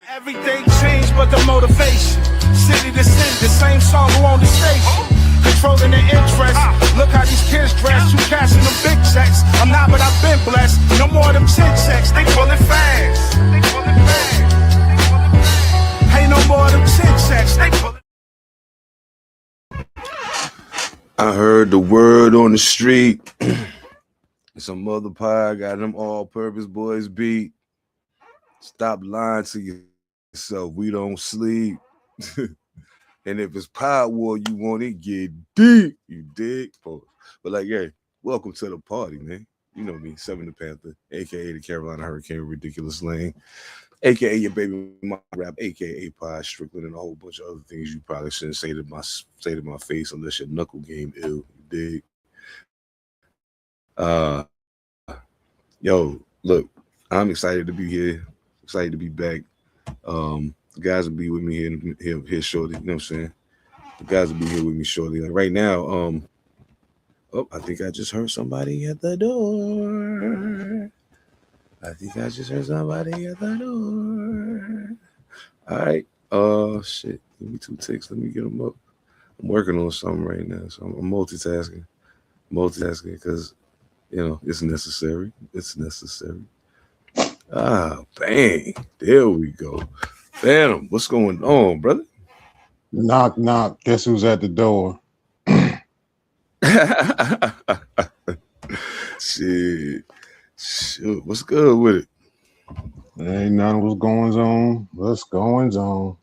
Everything changed but the motivation. City to city, the same song who on the station. Controlling the interest. Look how these kids dress. You cashing them big checks. I'm not, but I've been blessed. No more of them chin checks. They pulling fast. Ain't no more of them chin checks. They pulling. I heard the word on the street. Some other pie got them all-purpose boys beat. Stop lying to yourself. We don't sleep. And if it's Pie War you want, it get deep. You dig? But like, yeah, welcome to the party, man. You know me, Seven Da Panther, a.k.a. the Carolina Hurricane Ridiculous Lane, a.k.a. your baby mama rap, a.k.a. Pie Strickland, and a whole bunch of other things you probably shouldn't say to my face unless your knuckle game ill. You dig? Yo, look, I'm excited to be here. Excited to be back. The guys will be with me here shortly. You know what I'm saying? The guys will be here with me shortly. Like right now, I think I just heard somebody at the door. All right. Shit. Give me 2 ticks. Let me get them up. I'm working on something right now, so I'm multitasking because it's necessary. Bang. There we go. Phantom, what's going on, brother? Knock, knock. Guess who's at the door? Shit. What's good with it? Ain't none. What's going on?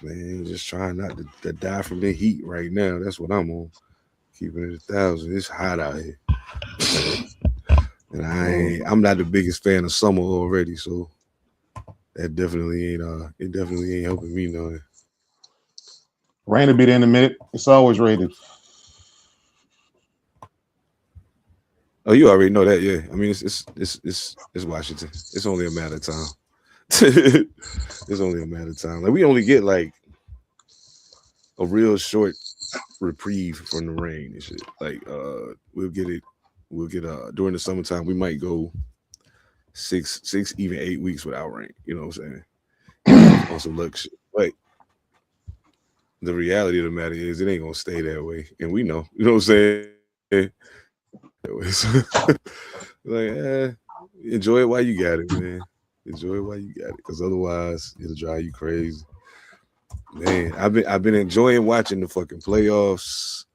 Man, just trying not to die from the heat right now. That's what I'm on. Keeping it 1,000. It's hot out here. And I'm not the biggest fan of summer already, so that definitely ain't helping me none. Rain will be there in a minute. It's always rated. Oh, you already know that, yeah. I mean, it's Washington. It's only a matter of time. It's only a matter of time. Like we only get like a real short reprieve from the rain and shit. Like we'll get during the summertime we might go 6 even 8 weeks without rain. You know what I'm saying? On some luck shit. But the reality of the matter is it ain't gonna stay that way, and we know. You know what I'm saying? Like, enjoy it while you got it, man. Enjoy it while you got it, because otherwise it'll drive you crazy. Man, I've been enjoying watching the fucking playoffs.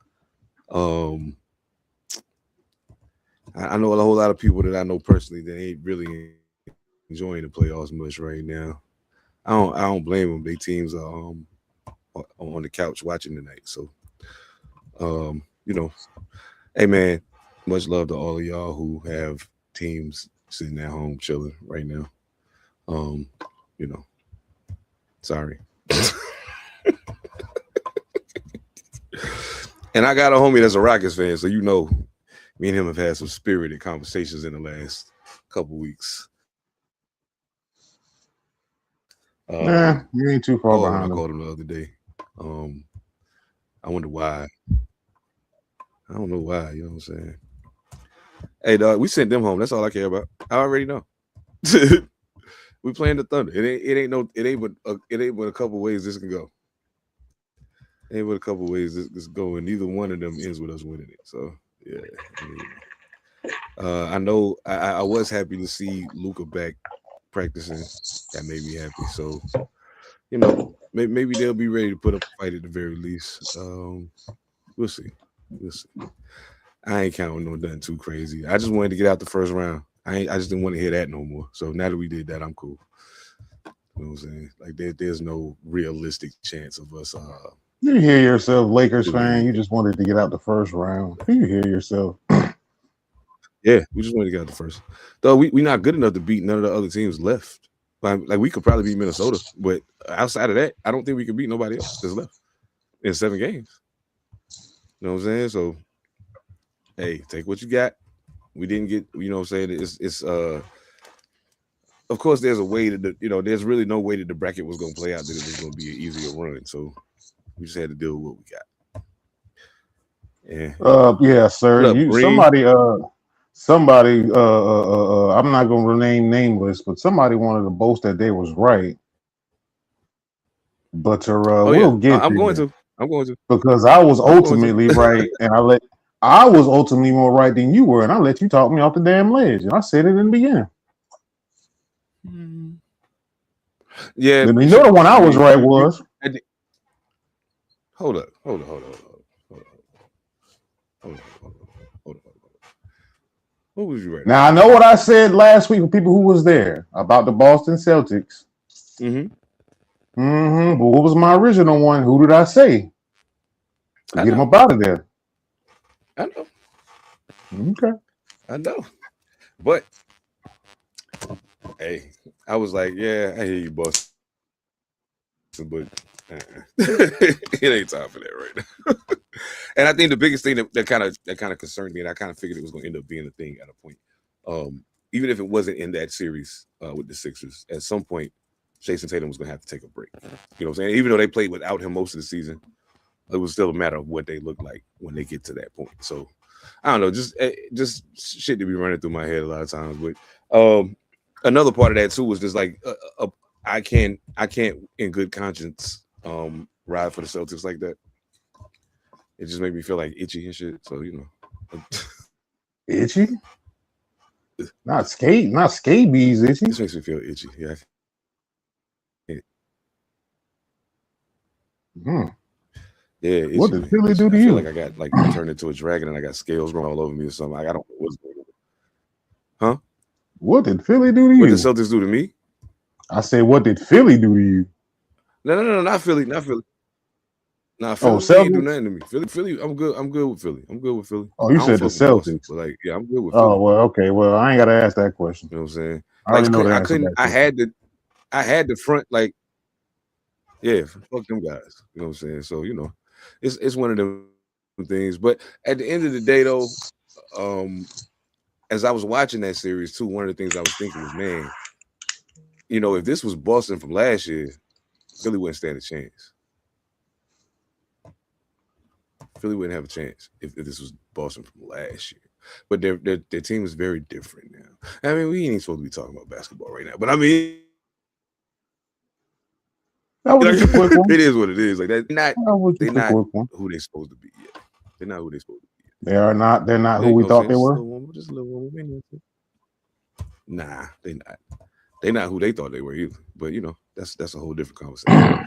I know a whole lot of people that I know personally that ain't really enjoying the playoffs much right now. I don't blame them. They teams are on the couch watching tonight. So, hey man, much love to all of y'all who have teams sitting at home chilling right now. Sorry. And I got a homie that's a Rockets fan, so me and him have had some spirited conversations in the last couple weeks. You ain't too far behind. I called him the other day. I wonder why. I don't know why. You know what I'm saying? Hey, dog, we sent them home. That's all I care about. I already know. We playing the Thunder. It ain't but a couple ways this can go. Ain't but a couple ways this go, and neither one of them ends with us winning it. So yeah. I know I was happy to see Luka back practicing. That made me happy. So maybe they'll be ready to put up a fight at the very least. We'll see. I ain't counting on nothing too crazy. I just wanted to get out the first round. I just didn't want to hear that no more. So now that we did that, I'm cool. You know what I'm saying? Like there's no realistic chance of us. You hear yourself, Lakers fan. You just wanted to get out the first round. You hear yourself. Yeah, we just wanted to get out the first. Though we not good enough to beat none of the other teams left. Like we could probably beat Minnesota, but outside of that, I don't think we can beat nobody else that's left in 7 games. You know what I'm saying? So, hey, take what you got. We didn't get. You know what I'm saying? It's of course, there's a way that there's really no way that the bracket was going to play out that it was going to be an easier run. So we just had to deal with what we got. Yeah. Yeah, sir. Somebody somebody, I'm not gonna rename nameless, but somebody wanted to boast that they was right. But Oh yeah, we'll get I'm going there to. I'm going to. because I was I'm going ultimately to. right, and I was ultimately more right than you were, and I let you talk me off the damn ledge, and I said it in the beginning. Yeah, Then you you know should. the one I I was mean, right was hold up, hold up, hold up, hold up, hold up. What was you right now I about? know what I said last week for people who was there about the Boston Celtics. Mm-hmm. But what was my original one? Who did I say to I get him know, up out of there? I know, Okay. I know. But hey, I was like, yeah, I hear you, boss, but it ain't time for that right now. And I think the biggest thing that kind of concerned me, and I kind of figured it was going to end up being a thing at a point, even if it wasn't in that series with the Sixers, at some point, Jason Tatum was going to have to take a break. You know what I'm saying? Even though they played without him most of the season, it was still a matter of what they look like when they get to that point. So I don't know, just shit to be running through my head a lot of times. But another part of that too was just like I can't in good conscience ride for the Celtics like that. It just made me feel like itchy and shit. So Itchy? Not scabies, itchy. this makes me feel itchy. Yeah. Hmm. Yeah, What itchy did man. Philly Itchy. do I to feel like you? I got like turned into a dragon and I got scales growing all over me or something. Like, I don't know what's going on. Huh? What did Philly do to What did you? Celtics do to me? I said, what did Philly do to you? No, not Philly, not Philly. Nah, Oh, Philly ain't do Celtics? nothing to me. Philly, I'm good. I'm good with Philly. I'm good with Philly. Oh, you I don't said the fuck with Boston, Celtics. but like, yeah, I'm good with Oh, Philly. well, okay. Well, I ain't got to ask that question. You know what I'm saying? I Like, already know the I answer to couldn't. that question. I had the front. Like, yeah, fuck them guys. You know what I'm saying? So it's one of them things. But at the end of the day, though, um, as I was watching that series too, one of the things I was thinking was, man, if this was Boston from last year, Philly wouldn't stand a chance. Philly wouldn't have a chance if this was Boston from last year. But their team is very different now. I mean, we ain't supposed to be talking about basketball right now, but I mean, That was like, just a quick one. it is what it is. Like, That was they're just a not quick one. who they're supposed to be yet. They're not who they're supposed to be yet. They're not who You we know what I'm thought saying? they Just a were. little warmer, just a little warmer. Nah, they not. They not who they thought they were either. But that's a whole different conversation.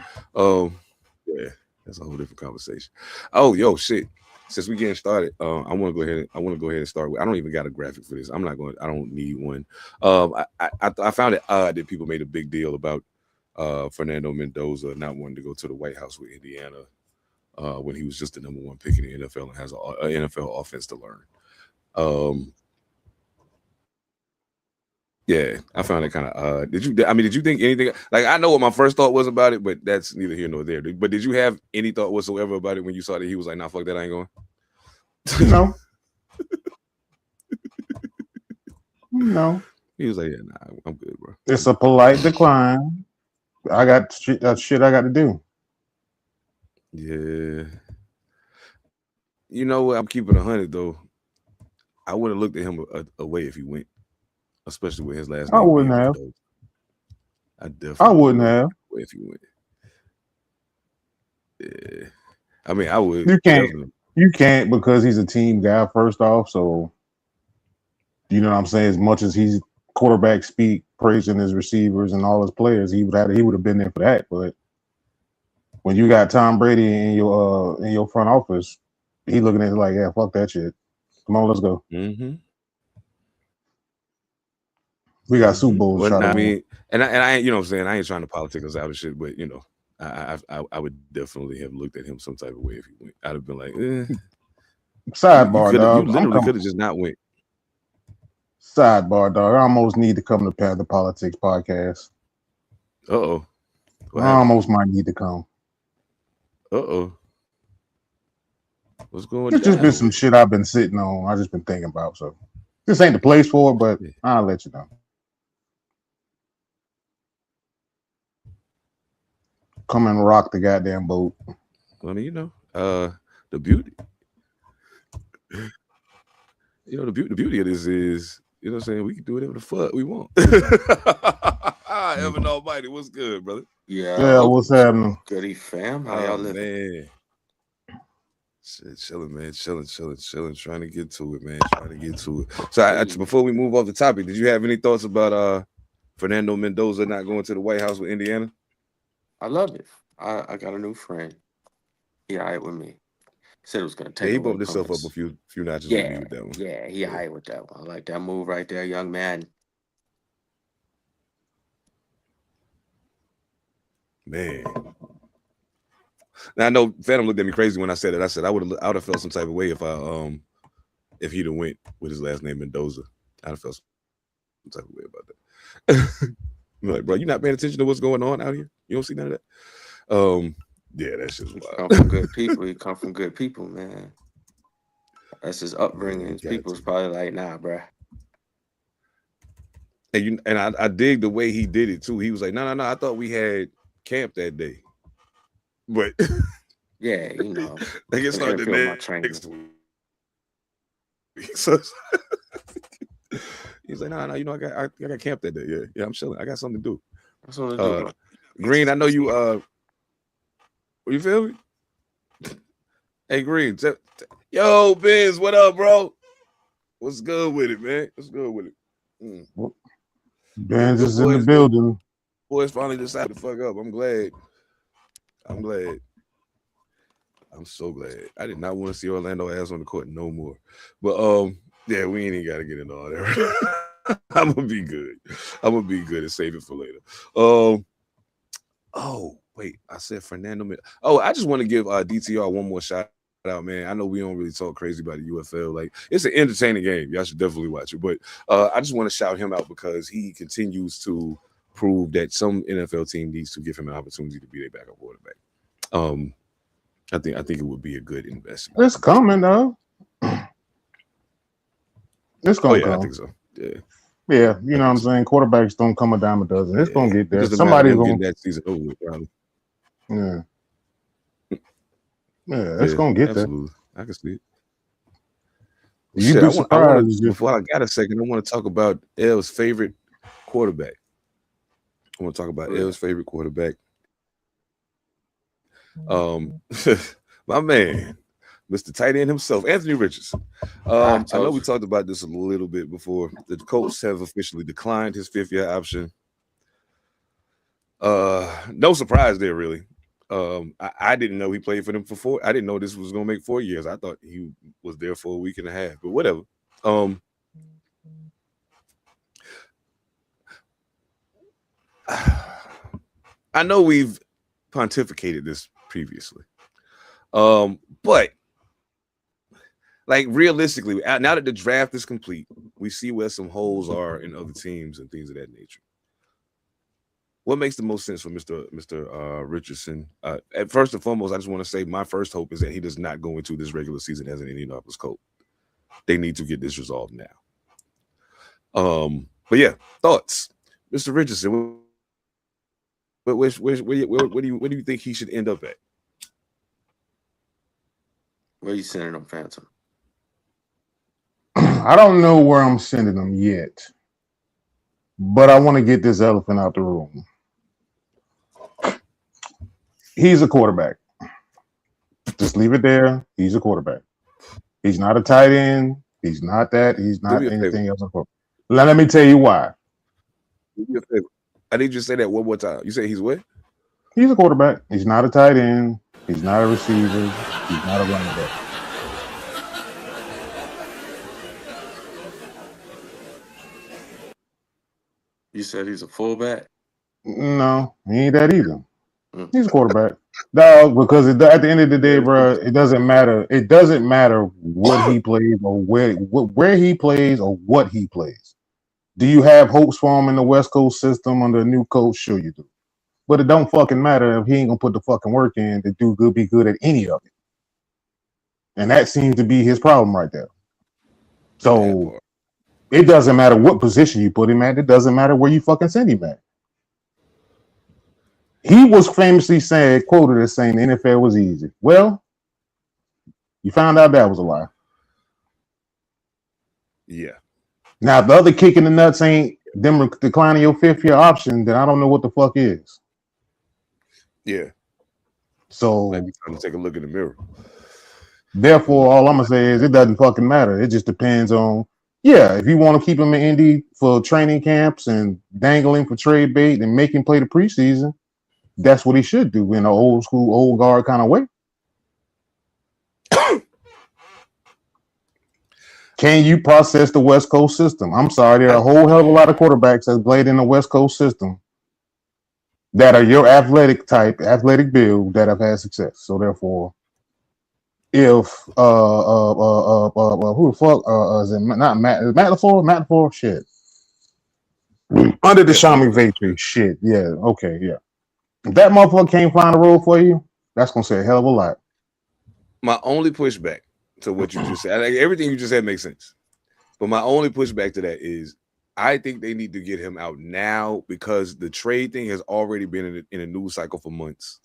Yeah, that's a whole different conversation. Oh, yo, shit. Since we getting started, I want to go ahead. I want to go ahead and start with. I don't even got a graphic for this. I'm not going. I don't need one. I found it odd that people made a big deal about Fernando Mendoza not wanting to go to the White House with Indiana when he was just the number one pick in the NFL and has an NFL offense to learn. Um, Yeah, I found it kind of odd. Did you think anything? Like, I know what my first thought was about it, but that's neither here nor there. But did you have any thought whatsoever about it when you saw that he was like, "Nah, fuck that, I ain't going." No, no. He was like, "Yeah, nah, I'm good, bro. It's I'm a good." polite decline. I got shit I got to do. Yeah, you know what? I'm keeping 100 though. I would have looked at him away if he went, especially with his last I name wouldn't being have. Mendoza. I I definitely would have wouldn't looked have. away if he went. Yeah, I mean, I would You can't. definitely. You can't because he's a team guy. First off, so you know what I'm saying. As much as he's quarterback speak, praising his receivers and all his players, he would have been there for that. But when you got Tom Brady in your front office, he looking at it like, yeah, fuck that shit. Come on, let's go. Mm-hmm. We got Super Bowls to Well, try to I win. mean, and I ain't, you know what I'm saying, I ain't trying to politic us out of shit, but I would definitely have looked at him some type of way if he went. I'd have been like, Sidebar, you dog. I'm literally coming. could have just not went. Sidebar, dog. I almost need to come to Panther Politics podcast. Uh-oh. What I happened? almost might need to come. Uh-oh. What's going It's just been down some with it? shit I've been sitting on. I just been thinking about. So this ain't the place for it, but Yeah. I'll let you know. Come and rock the goddamn boat. Well, I mean, the beauty. The beauty of this is, you know what I'm saying, we can do whatever the fuck we want. Heaven Almighty, what's good, brother? Yeah, what's happening? Goody fam, how y'all living? Man. Shit, chilling, man. Chilling. Trying to get to it, man. So before we move off the topic, did you have any thoughts about Fernando Mendoza not going to the White House with Indiana? I love it. I got a new friend. He all right with me. Said it was gonna take. Yeah, he bumped himself up a few notches with me with that one. Yeah, he all right with that one. I like that move right there, young man. Man. Now I know Phantom looked at me crazy when I said it. I said I would have felt some type of way if he'd have went with his last name Mendoza. I'd have felt some type of way about that. I'm like, bro, you not paying attention to what's going on out here? You don't see none of that? Yeah, that's just wild. Come from good people. He come from good people, man. That's his upbringing. His people's probably like, nah, bro. And I dig the way he did it too. He was like, no, I thought we had camp that day. But yeah, you know, I guess started the next week. So he's like, no, you know, I got camp that day. Yeah, I'm chilling. I got something to do. That's what I do. Green, I know you. You feel me? Hey, Green. Yo, Biz, what up, bro? What's good with it, man? What's good with it? Benz is in the building. Boys finally decided to fuck up. I'm glad. I'm so glad. I did not want to see Orlando ass on the court no more. But yeah, we ain't even got to get into all that. I'm gonna be good and save it for later. Oh wait, I said Fernando. Oh, I just want to give DTR one more shout out, man. I know we don't really talk crazy about the UFL. Like, it's an entertaining game. Y'all should definitely watch it. But I just want to shout him out because he continues to prove that some NFL team needs to give him an opportunity to be their backup quarterback. I think it would be a good investment. It's coming though. It's gonna come. I think so. Yeah, you know what I'm saying? Quarterbacks don't come a dime a dozen. It's gonna get there. Somebody's gonna get that season over with, probably. Yeah, it's gonna get absolutely. There. I can see it. You'd be surprised. Before I got a second, I want to talk about L's favorite quarterback. I want to talk about L's favorite quarterback. My man, Mr. Tight End himself, Anthony Richardson. I know we talked about this a little bit before. The Colts have officially declined his 5th-year option. No surprise there, really. I didn't know he played for them for 4. I didn't know this was gonna make 4 years. I thought he was there for a week and a half, but whatever. I know we've pontificated this previously. But like realistically, now that the draft is complete, we see where some holes are in other teams and things of that nature. What makes the most sense for Mr. Richardson? First and foremost, I just want to say my first hope is that he does not go into this regular season as an Indianapolis Colt. They need to get this resolved now. But yeah, thoughts, Mr. Richardson. Where do you think he should end up at? Where are you sending him, Phantom? I don't know where I'm sending him yet, but I want to get this elephant out the room. He's a quarterback. Just leave it there. He's a quarterback. He's not a tight end. He's not that. He's not anything else. Let me tell you why. I need you to say that one more time. You say he's what? He's a quarterback. He's not a tight end. He's not a receiver. He's not a running back. You said he's a fullback? No, he ain't that either. He's a quarterback. No, because at the end of the day, bro, it doesn't matter. It doesn't matter what he plays or where he plays or what he plays. Do you have hopes for him in the West Coast system under a new coach? Sure you do. But it don't fucking matter if he ain't gonna put the fucking work in to be good at any of it. And that seems to be his problem right there. So it doesn't matter what position you put him at. It doesn't matter where you fucking send him at. He was famously quoted as saying the NFL was easy. Well, you found out that was a lie. Yeah. Now, if the other kick in the nuts ain't them declining your 5th-year option, then I don't know what the fuck is. Yeah. So, Might be time to take a look in the mirror. therefore, all I'm gonna say is it doesn't fucking matter. It just depends on, yeah, if you want to keep him in Indy for training camps and dangling for trade bait and make him play the preseason, that's what he should do in an old school, old guard kind of way. Can you process the West Coast system? I'm sorry, there are a whole hell of a lot of quarterbacks that played in the West Coast system that are your athletic type, athletic build that have had success. So therefore, if who the fuck is it? Not Matt? Is Matt LaFleur? Matt LaFleur? Shit. Under the Yeah, Sean Matt McVay tree. LaFleur. Shit. Yeah. Okay. Yeah. If that motherfucker can't find a role for you, that's gonna say a hell of a lot. My only pushback to what you just said, like, everything you just said makes sense. But my only pushback to that is I think they need to get him out now because the trade thing has already been in a news cycle for months.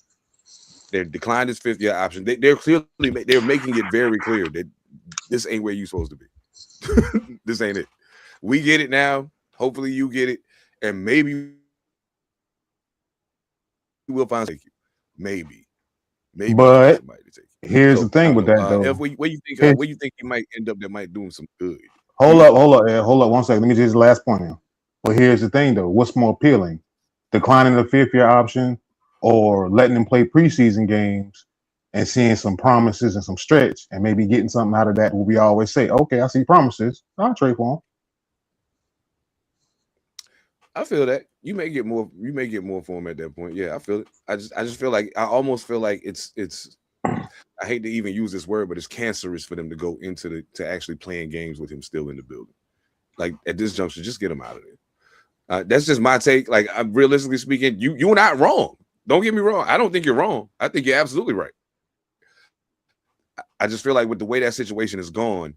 They're declined his 5th-year option. They're clearly they're making it very clear that this ain't where you're supposed to be. This ain't it. We get it now. Hopefully you get it, and maybe we'll find somebody to take you. Maybe we'll find But somebody to take you. here's the So I thing don't with know. that though. If where you think he might end up that might do him some good? Hold up, Ed, hold up 1 second. Let me just last point here. But here's the thing though. What's more appealing? Declining the 5th-year option or letting him play preseason games and seeing some promises and some stretch and maybe getting something out of that where we always say, okay, I see promises. I'll trade for him. I feel that you may get more. You may get more for him at that point. Yeah, I feel it. I just feel like I almost feel like it's. I hate to even use this word, but it's cancerous for them to go into to actually playing games with him still in the building. Like at this juncture, just get him out of there. That's just my take. Like I'm realistically speaking, you're not wrong. Don't get me wrong. I don't think you're wrong. I think you're absolutely right. I just feel like with the way that situation is gone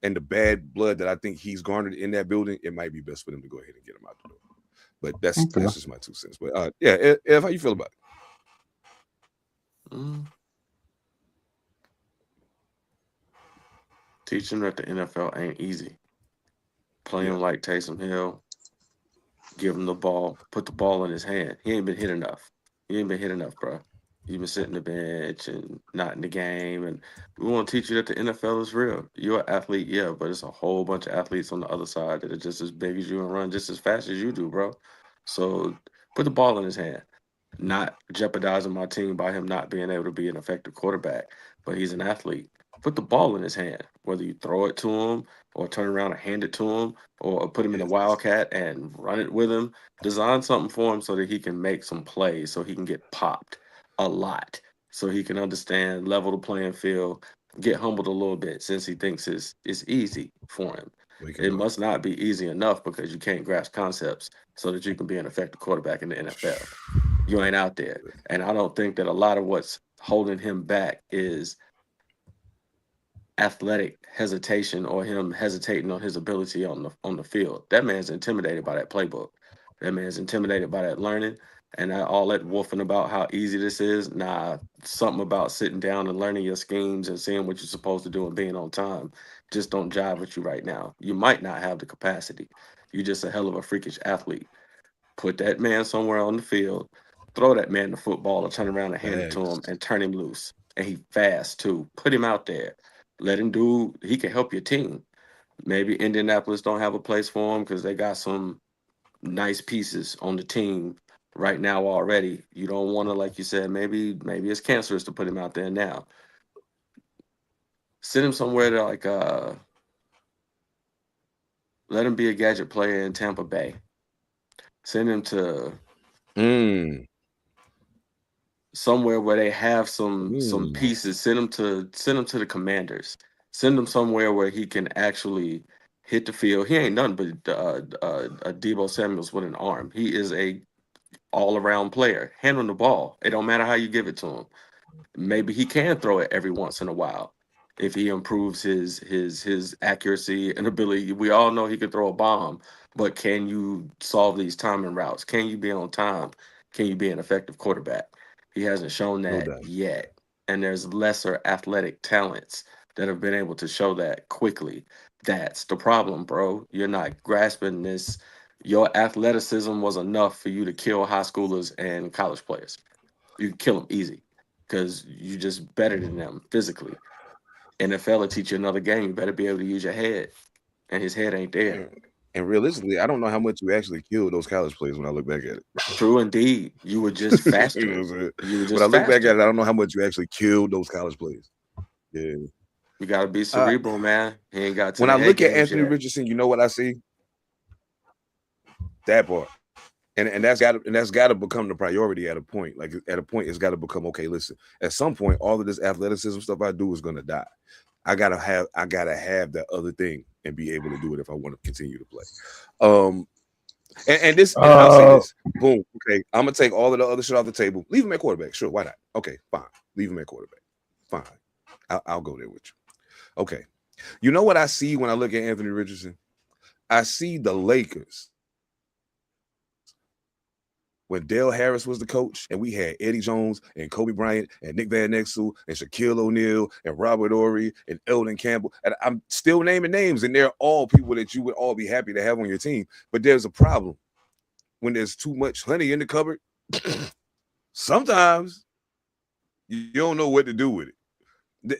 and the bad blood that I think he's garnered in that building, it might be best for them to go ahead and get him out the door. But that's just my 2 cents. But yeah, Ev, how you feel about it? Teaching that the NFL ain't easy. Play him like Taysom Hill. Give him the ball. Put the ball in his hand. He ain't been hit enough. Bro. You've been sitting the bench and not in the game. And we want to teach you that the NFL is real. You're an athlete, yeah, but it's a whole bunch of athletes on the other side that are just as big as you and run just as fast as you do, bro. So put the ball in his hand. Not jeopardizing my team by him not being able to be an effective quarterback, but he's an athlete. Put the ball in his hand, whether you throw it to him or turn around and hand it to him or put him in a wildcat and run it with him. Design something for him so that he can make some plays, so he can get popped a lot, so he can understand, level the playing field, get humbled a little bit since he thinks it's easy for him. It must not be easy enough because you can't grasp concepts so that you can be an effective quarterback in the NFL. You ain't out there. And I don't think that a lot of what's holding him back is athletic hesitation or him hesitating on his ability on the field. That man's intimidated by that playbook. That man's intimidated by that learning. And all that wolfing about how easy this is, nah, something about sitting down and learning your schemes and seeing what you're supposed to do and being on time just don't jive with you right now. You might not have the capacity. You're just a hell of a freakish athlete. Put that man somewhere on the field, throw that man the football or turn around and hand it to him and turn him loose. And he fast too. Put him out there. Let him do, he can help your team. Maybe Indianapolis don't have a place for him because they got some nice pieces on the team right now already. You don't want to, like you said, maybe it's cancerous to put him out there now. Send him somewhere to let him be a gadget player in Tampa Bay. Send him to somewhere where they have some pieces. Send him to the Commanders. Send him somewhere where he can actually hit the field. He ain't nothing but a Debo Samuels with an arm. He is a all-around player. Hand him the ball. It don't matter how you give it to him. Maybe he can throw it every once in a while if he improves his accuracy and ability. We all know he can throw a bomb, but can you solve these timing routes? Can you be on time? Can you be an effective quarterback? He hasn't shown that yet. And there's lesser athletic talents that have been able to show that quickly. That's the problem, bro. You're not grasping this. Your athleticism was enough for you to kill high schoolers and college players. You can kill them easy because you just better than them physically. NFL will teach you another game. You better be able to use your head, and his head ain't there. And realistically, I don't know how much you actually killed those college players when I look back at it. True indeed. You were just You know what faster. I'm saying? You were When I just look back at faster. it, I don't know how much you actually killed those college players. Yeah. You gotta be cerebral, man. He ain't got to When the I head look at games Anthony yet. Richardson, you know what I see? That part. And that's gotta become the priority at a point. Like at a point, it's gotta become okay. Listen, at some point, all of this athleticism stuff I do is gonna die. I gotta have that other thing and be able to do it if I want to continue to play. And I'll say this. Boom. Okay, I'm gonna take all of the other shit off the table. Leave him at quarterback. Sure, why not? Okay, fine. Leave him at quarterback. Fine. I'll go there with you. Okay. You know what I see when I look at Anthony Richardson? I see the Lakers when Dale Harris was the coach, and we had Eddie Jones and Kobe Bryant and Nick Van Exel and Shaquille O'Neal and Robert Horry and Eldon Campbell. And I'm still naming names, and they're all people that you would all be happy to have on your team. But there's a problem when there's too much honey in the cupboard. Sometimes you don't know what to do with it.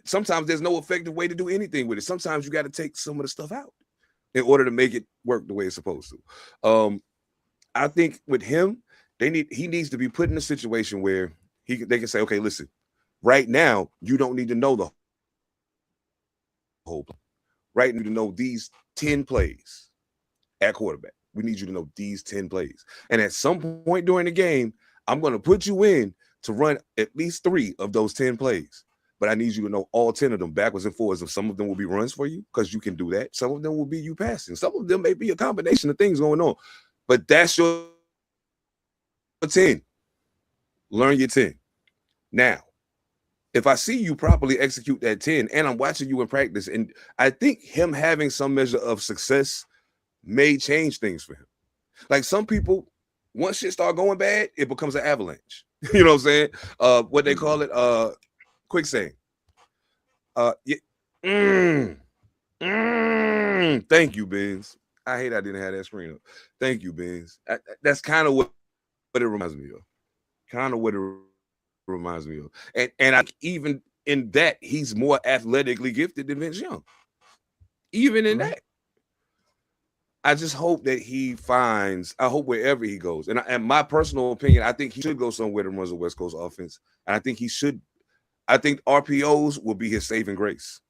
Sometimes there's no effective way to do anything with it. Sometimes you got to take some of the stuff out in order to make it work the way it's supposed to. I think with him, he needs to be put in a situation where they can say, okay, listen, right now you don't need to know the whole play. Right, you need to know these 10 plays at quarterback. We need you to know these 10 plays. And at some point during the game, I'm going to put you in to run at least 3 of those 10 plays. But I need you to know all 10 of them backwards and forwards. And some of them will be runs for you because you can do that. Some of them will be you passing. Some of them may be a combination of things going on. But that's your 10. Learn your 10. Now, if I see you properly execute that 10 and I'm watching you in practice, and I think him having some measure of success may change things for him. Like some people, once shit start going bad, it becomes an avalanche. You know what I'm saying? What they call it, quicksand. Yeah. Thank you, Benz. I hate I didn't have that screen up. Thank you, Benz. That's kind of what it reminds me of. Kind of what it reminds me of. And I even in that, he's more athletically gifted than Vince Young. Even in that. I just hope that he finds, I hope wherever he goes, and my personal opinion, I think he should go somewhere that runs a West Coast offense. And I think RPOs will be his saving grace.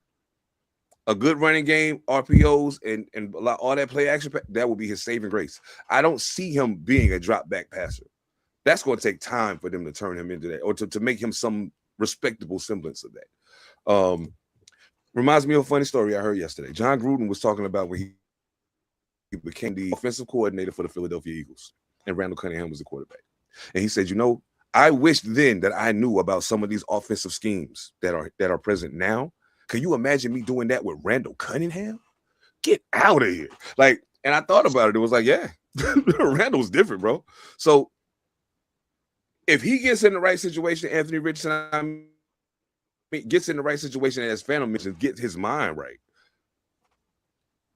A good running game, RPOs, and all that play action, that will be his saving grace. I don't see him being a drop back passer. That's going to take time for them to turn him into that, or to make him some respectable semblance of that. Reminds me of a funny story I heard yesterday. John Gruden was talking about when he became the offensive coordinator for the Philadelphia Eagles, and Randall Cunningham was the quarterback. And he said, I wished then that I knew about some of these offensive schemes that are present now. Can you imagine me doing that with Randall Cunningham? Get out of here. And I thought about it. It was like, yeah, Randall's different, bro. So if he gets in the right situation, Anthony Richardson gets in the right situation, as Phantom mentioned, get his mind right.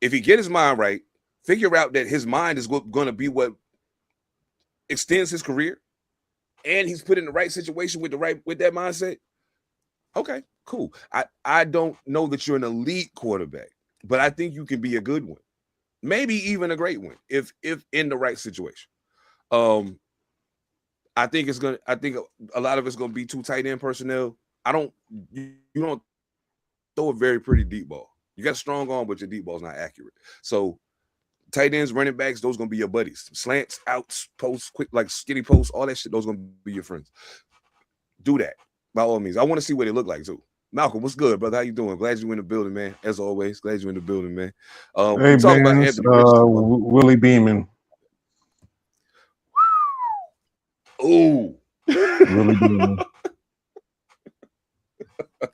If he get his mind right, figure out that his mind is going to be what extends his career, and he's put in the right situation with that mindset. Okay, cool. I don't know that you're an elite quarterback, but I think you can be a good one, maybe even a great one if in the right situation. I think a lot of it's gonna be too tight end personnel. You don't throw a very pretty deep ball. You got a strong arm, but your deep ball is not accurate. So tight ends, running backs, those gonna be your buddies. Slants, outs, posts, quick, like skinny posts, all that shit, those gonna be your friends. Do that by all means. I want to see what they look like too. Malcolm, what's good, brother? How you doing? Glad you in the building, man. As always, glad you in the building, man. Hey, Talking about Benz, Anthony Richardson, Willie Beeman. Ooh. Willie Beeman.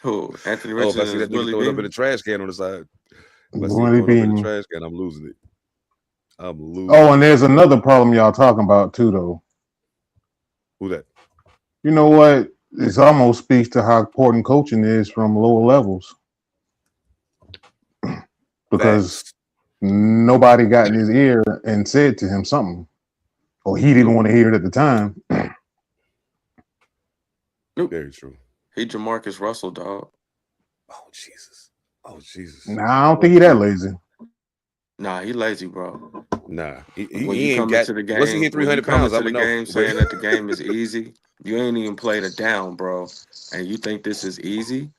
Who? Anthony If I Richardson see is that nigga Willie throw it up in Beeman? the trash can on the side. If I see Willie it thrown up in the Beeman. trash can, I'm losing it. I'm losing Oh, and there's another problem y'all talking about too, though. Who that? You know what? It almost speaks to how important coaching is from lower levels. because nobody got in his ear and said to him something, or he didn't want to hear it at the time. Very true. He Jamarcus Russell, dog. Oh Jesus. Oh Jesus. Nah, I don't think he that lazy. Nah, he lazy, bro. Nah, When he you ain't come got. into the Once he game, hit when you 300 come pounds, into I'm the gonna know. game saying that the game is easy, you ain't even played it down, bro. And you think this is easy?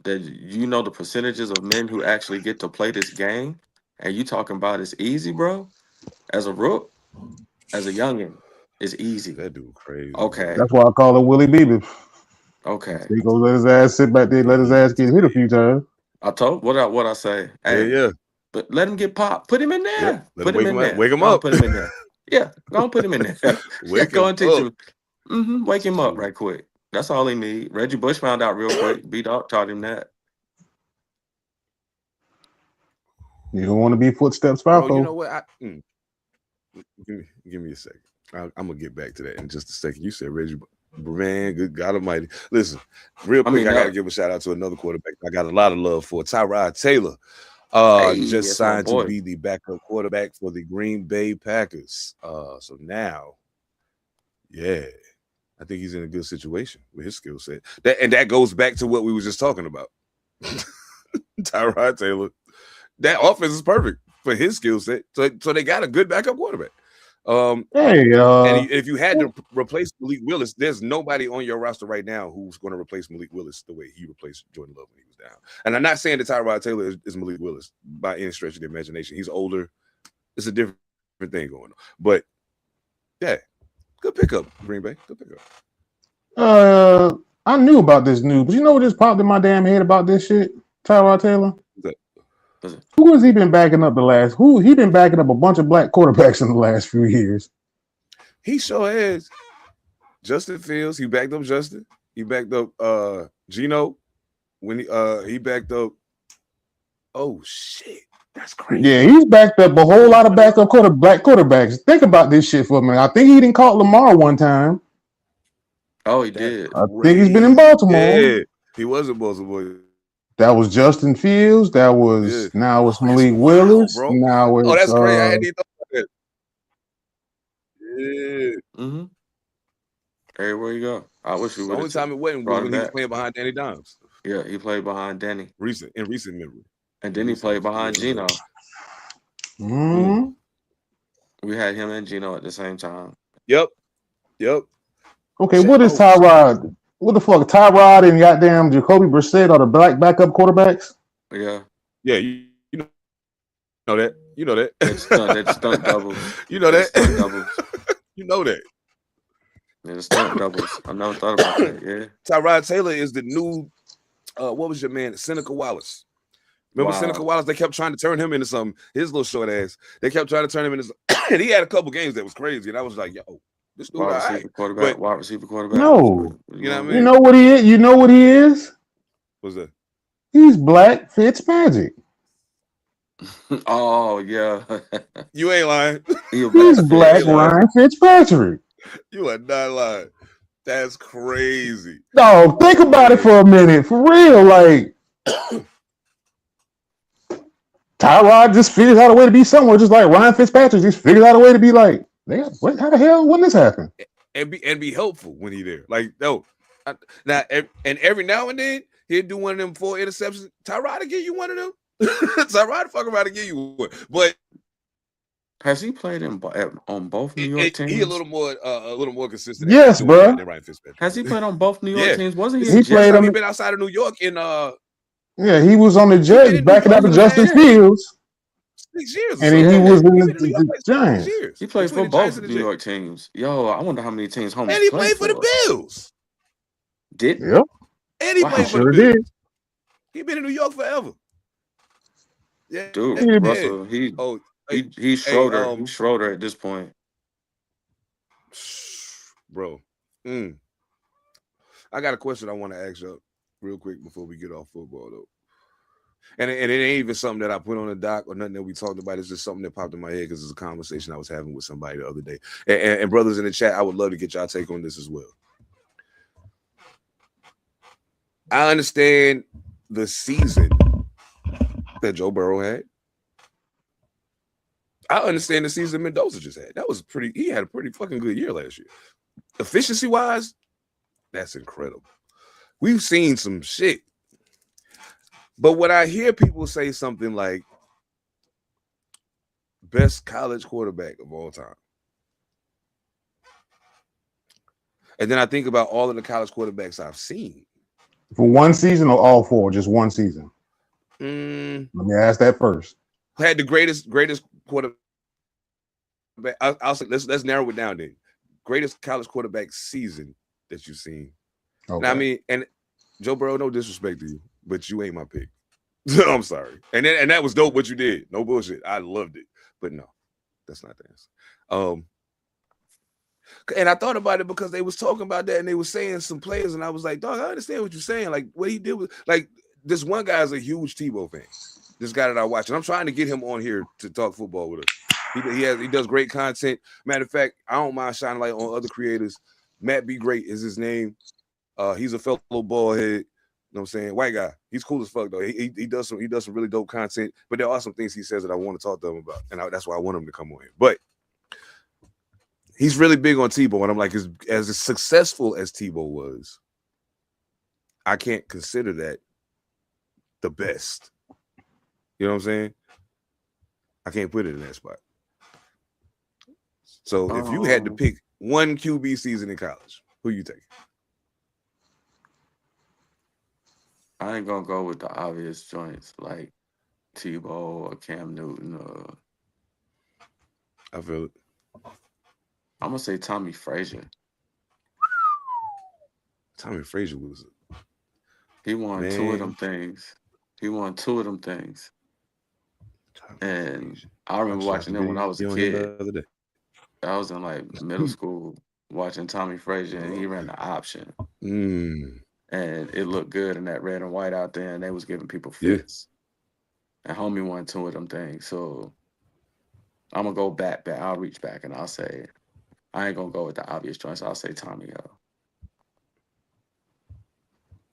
That you know the percentages of men who actually get to play this game, and you talking about it's easy, bro? As a rook, as a youngin, it's easy. That dude crazy. Okay, That's why I call him Willie Beebe. okay. He gonna let his ass sit back there, let his ass get hit a few times. I told what I say. Hey, Yeah. but let him get popped. Put him in there. Yep. Let Put him him in there. wake him Go on, up. put him in there. Yeah, go on, put him in there. Yeah, Wake go him and teach up. him. Wake him up right quick. That's all he need. Reggie Bush found out real quick. B-Dog taught him that. You don't want to be footsteps, Bro, Falco. you know what? Give me a second. I'm gonna get back to that in just a second. You said Reggie, man, good God Almighty. Listen, real quick, I gotta give a shout out to another quarterback I got a lot of love for, Tyrod Taylor. Just signed to be the backup quarterback for the Green Bay Packers. So now, yeah, I think he's in a good situation with his skill set. That goes back to what we were just talking about. Tyrod Taylor. That offense is perfect for his skill set. So they got a good backup quarterback. And if you had to replace Malik Willis, there's nobody on your roster right now who's going to replace Malik Willis the way he replaced Jordan Love when he was down. And I'm not saying that Tyrod Taylor is Malik Willis by any stretch of the imagination. He's older. It's a different thing going on. But yeah, good pickup, Green Bay. Good pickup. I knew about this news, but you know what just popped in my damn head about this shit? Tyrod Taylor. Who has he been backing up he been backing up a bunch of black quarterbacks in the last few years. He sure has. Justin Fields, he backed up Justin. He backed up Geno when he backed up. Oh shit. That's crazy. Yeah, he's backed up a whole lot of backup black quarterbacks. Think about this shit for a minute. I think he didn't call Lamar one time. Oh, he did. I think he's been in Baltimore. Yeah, he was in Baltimore. That was Justin Fields. That was now it's Malik Willis. Bro. Now it's that's great. I hadn't even thought about that. Yeah. Everywhere you go. I wish we would. The only time it wasn't was when he was playing behind Danny Dimes. Yeah, he played behind Danny. In recent memory. And then he played behind Geno. Mm-hmm. We had him and Geno at the same time. Yep. Okay, what is Tyrod? What the fuck? Tyrod and goddamn Jacoby Brissett are the black backup quarterbacks? Yeah. Yeah, you know that. You know that. It's stunt doubles. You know that. Stunt doubles. You know that. Yeah, the stunt doubles. I never thought about that. Yeah. Tyrod Taylor is the new what was your man? Seneca Wallace. Remember Seneca Wallace? They kept trying to turn him into something. His little short ass. They kept trying to turn him into something. And he had a couple games that was crazy. And I was like, yo, this dude wide receiver quarterback. No. You know what I mean? You know what he is? You know what he is? What's that? He's Black Fitzmagic. Oh, yeah. You ain't lying. He's Black Ryan Fitzpatrick. You are not lying. That's crazy. No, think about it for a minute. For real, like Tyrod just figures out a way to be somewhere, just like Ryan Fitzpatrick just figures out a way to be like, how the hell when this happen? And be helpful when he there. Like, every now and then he'll do one of them 4 interceptions. Tyrod will give you one of them. Tyrod fuck around to give you one. But has he played on both New York teams? He a little more consistent. Yes, bro. Has he played on both New York teams? Wasn't he? He played He been outside of New York in Yeah, he was on the Jets backing up Justin Fields. 6 years. And he was in the Giants. He played for both New York teams. Yo, I wonder how many teams home. And he played for the Bills. Yep. And he played for the Bills. He been in New York forever. Yeah, dude. Russell, he's Schroeder. He's Schroeder at this point, bro. I got a question I want to ask you real quick before we get off football though. And it ain't even something that I put on the doc or nothing that we talked about. It's just something that popped in my head because it's a conversation I was having with somebody the other day. And brothers in the chat, I would love to get y'all take on this as well. I understand the season that Joe Burrow had. I understand the season Mendoza just had. That was pretty. He had a pretty fucking good year last year. Efficiency wise, that's incredible. We've seen some shit. But when I hear people say something like best college quarterback of all time, and then I think about all of the college quarterbacks I've seen. For one season or all four? Just one season? Let me ask that first. Had the greatest quarterback. I'll say let's narrow it down then. Greatest college quarterback season that you've seen. Okay. Now, I mean, and Joe Burrow, no disrespect to you, but you ain't my pick. I'm sorry. And that was dope what you did. No bullshit. I loved it. But no, that's not the answer. And I thought about it because they was talking about that and they were saying some players, and I was like, dog, I understand what you're saying. Like what he did with, like, this one guy is a huge Tebow fan. This guy that I watch, and I'm trying to get him on here to talk football with us. He does great content. Matter of fact, I don't mind shining light on other creators. Matt Be Great is his name. He's a fellow bald head. You know what I'm saying? White guy. He's cool as fuck though. He does some really dope content, but there are some things he says that I want to talk to him about, and that's why I want him to come on here. But he's really big on Tebow, and I'm like, as successful as Tebow was, I can't consider that the best. You know what I'm saying? I can't put it in that spot. So if you had to pick one QB season in college, who you take? I ain't gonna go with the obvious joints like Tebow or Cam Newton or. I feel it. I'm gonna say Tommy Frazier. Tommy Frazier was. He won two of them things. And I remember watching them when I was a kid. I was in like middle school watching Tommy Frazier, and he ran the option. And it looked good in that red and white out there, and they was giving people fits. And homie won two of them things. So I'm gonna go back. I'll reach back and I'll say, I ain't gonna go with the obvious choice. I'll say Tommy Hill.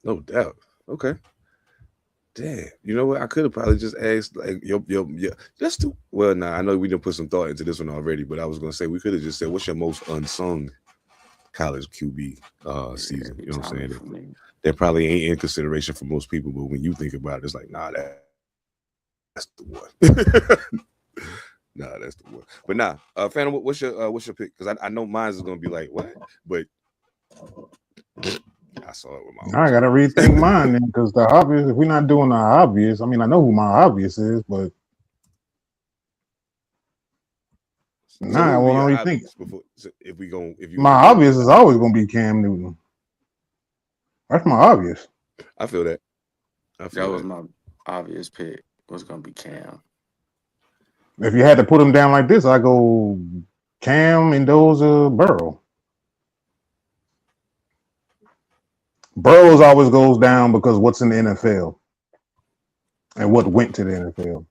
No doubt. Okay. Damn. You know what? I could have probably just asked, like, let's do. Well, nah, I know we didn't put some thought into this one already, but I was gonna say we could have just said, what's your most unsung college QB season? You know what I'm saying? That probably ain't in consideration for most people, but when you think about it, it's like, nah, that's the one. Nah, that's the one. But nah, Phantom, what's your pick? Because I know mine is gonna be like, what? But I saw it with my. I gotta rethink mine then, because the obvious. If we're not doing the obvious, I mean, I know who my obvious is, but I want to rethink. My obvious is always gonna be Cam Newton. That's my obvious. I feel that. That was my obvious pick. Was gonna be Cam. If you had to put them down like this, I go Cam, Mendoza, Burrow. Burrows always goes down because what's in the NFL and what went to the NFL.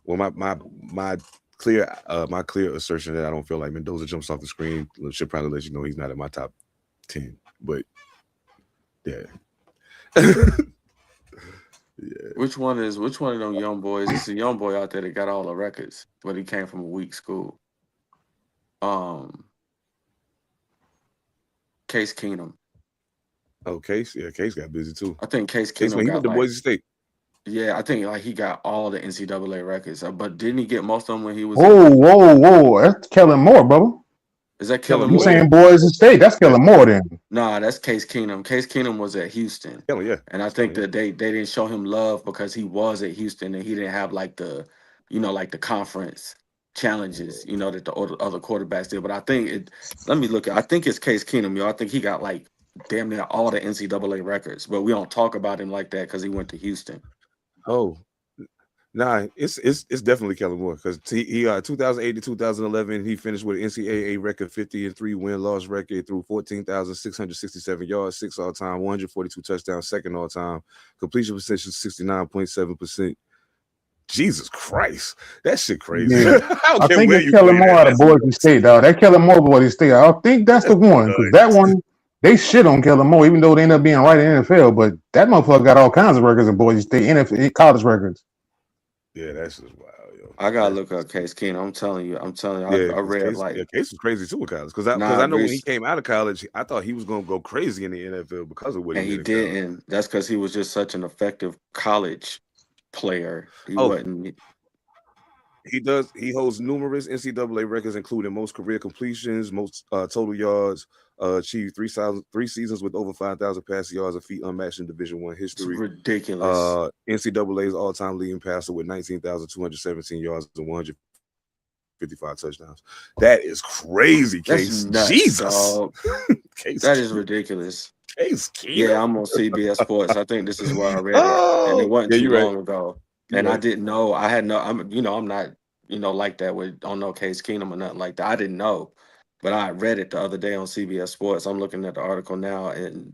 Well, my clear assertion that I don't feel like Mendoza jumps off the screen should probably let you know he's not in my top 10. But yeah. Yeah. Which one of them young boys? It's a young boy out there that got all the records, but he came from a weak school. Case Keenum. Oh, Case? Yeah, Case got busy too. I think Case Keenum he went to Boise State. Yeah, I think like he got all the NCAA records, but didn't he get most of them when he was? Whoa! That's Kellen Moore, brother. Is that Kellen Moore? You saying Boise State? That's Kellen Moore then. Nah, that's Case Keenum. Case Keenum was at Houston. Yeah. And I think that they didn't show him love because he was at Houston and he didn't have like the conference challenges, that the other quarterbacks did. But I think I think it's Case Keenum, yo. I think he got like damn near all the NCAA records, but we don't talk about him like that because he went to Houston. Oh, nah, it's definitely Kellen Moore because he 2008 to 2011 he finished with an NCAA record 50-3 win-loss record through 14,667 yards, 6 all-time, 142 touchdowns, second all-time, completion percentage 69.7%. Jesus Christ, that shit crazy. Yeah. I think it's Kellen Moore out of Boise State, dog. That Kellen Moore Boise State, I think that's the one because that one. They shit on Kellen Moore, even though they end up being right in the NFL. But that motherfucker got all kinds of records in Boise State, NFL college records. Yeah, that's just wild, yo. I gotta look up Case Keenum. I'm telling you. Yeah, I read Case was crazy too in college. Because I know when he came out of college, I thought he was gonna go crazy in the NFL because of what and he he did in college. didn't. That's because he was just such an effective college player. He Oh, wasn't. he does. He holds numerous NCAA records, including most career completions, most total yards, achieved 3 seasons with over 5,000 passing yards, a feat unmatched in Division I It's history. ridiculous. NCAA's all-time leading passer with 19,217 yards and 155 touchdowns. That is crazy, That's Case. nuts, Jesus, dog. Case. That is ridiculous. Case Keenum. Yeah, I'm on CBS Sports. I think this is where I read it, and it wasn't too long ago. And I didn't know. I had no. I'm not like that with on no Case Keenum or nothing like that. I didn't know, but I read it the other day on CBS Sports. I'm looking at the article now, and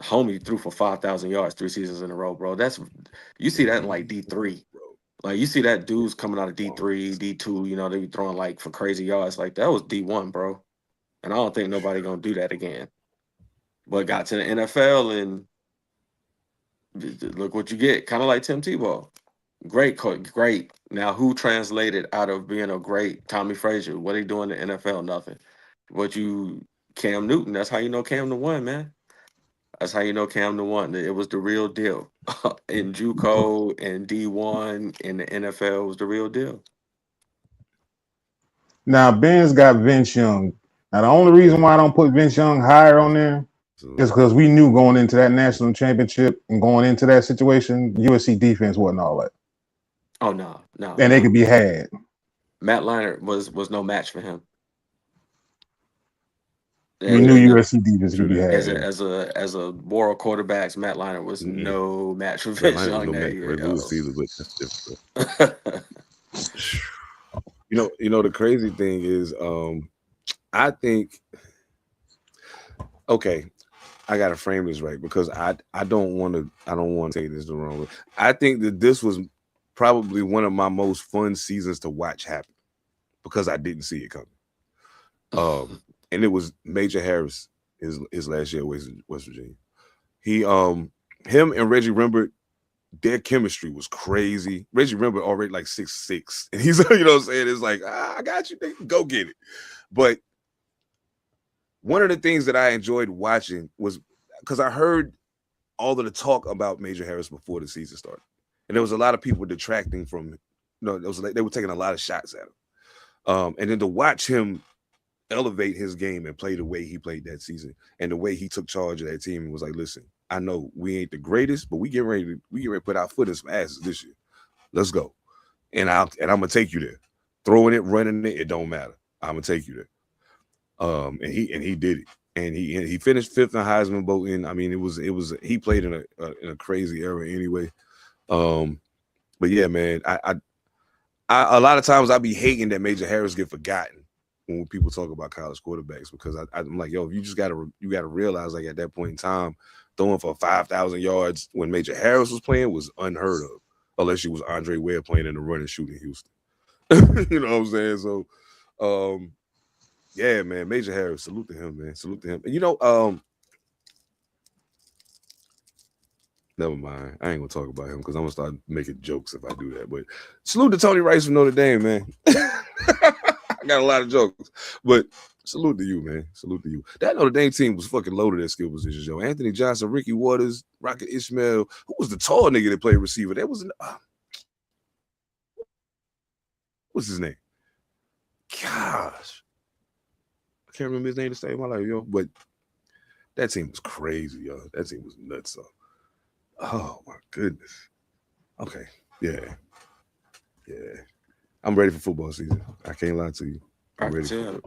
homie threw for 5,000 yards 3 seasons in a row, bro. You see that in like D3. Like you see that dudes coming out of D3, D2. They be throwing like for crazy yards. Like that was D1, bro. And I don't think nobody gonna do that again. But got to the NFL and look what you get. Kind of like Tim Tebow. Great coach, great. Now, who translated out of being a great Tommy Frazier? What he doing in the NFL? Nothing. Cam Newton, that's how you know Cam the one, man. That's how you know Cam the one. It was the real deal. In JUCO and D1 in the NFL was the real deal. Now Ben's got Vince Young. Now the only reason why I don't put Vince Young higher on there is because we knew going into that national championship and going into that situation, USC defense wasn't all that. Oh no. And they could be had. Matt Leinart was no match for him. We knew USC defense could be had. As a moral quarterbacks, Matt Leinart was no match for Vince Young that year. The crazy thing is, I think. Okay, I gotta frame this right because I don't want to take this the wrong way. I think that this was probably one of my most fun seasons to watch happen because I didn't see it coming. And it was Major Harris his last year at West Virginia. Him and Reggie Rembert, their chemistry was crazy. Reggie Rembert already like 6'6", and he's what I'm saying, it's like I got you, go get it. But one of the things that I enjoyed watching was because I heard all of the talk about Major Harris before the season started, and there was a lot of people detracting from it. They were taking a lot of shots at him, and then to watch him elevate his game and play the way he played that season and the way he took charge of that team and was like, listen, I know we ain't the greatest, but we get ready to put our foot in some asses this year. Let's go. And I'm gonna take you there. Throwing it, running it don't matter. I'm gonna take you there. And he did it. And he finished 5th in Heisman voting. I mean, it was he played in a crazy era anyway. But yeah, man, I a lot of times I be hating that Major Harris get forgotten when people talk about college quarterbacks because I'm like, yo, you gotta realize, like, at that point in time, throwing for 5,000 yards when Major Harris was playing was unheard of, unless you was Andre Ware playing in the run and shoot in Houston. You know what I'm saying? So, yeah, man, Major Harris, salute to him, man, salute to him. And never mind, I ain't gonna talk about him because I'm gonna start making jokes if I do that. But salute to Tony Rice from Notre Dame, man. I got a lot of jokes, but salute to you, man. Salute to you. That Notre Dame team was fucking loaded at skill positions, yo. Anthony Johnson, Ricky Waters, Rocket Ishmael. Who was the tall nigga that played receiver? That was what's his name? Gosh, I can't remember his name to save my life, yo. But that team was crazy, yo. That team was nuts, so. Oh my goodness. Okay, yeah. I'm ready for football season. I can't lie to you. I'm ready for it.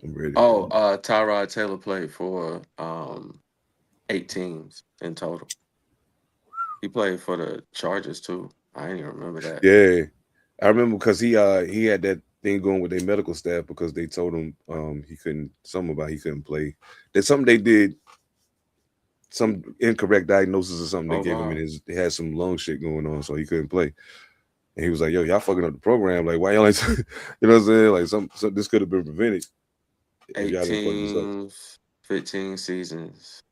I'm ready. Oh, Tyrod Taylor played for 8 teams in total. He played for the Chargers too. I didn't even remember that. Yeah, I remember because he had that thing going with their medical staff because they told him he couldn't play. There's something they did, some incorrect diagnosis or something they gave him, and he had some lung shit going on, so he couldn't play. And he was like, yo, y'all fucking up the program. Like, why y'all ain't, you know what I'm saying? Like, some this could have been prevented. 8 teams, 15 seasons.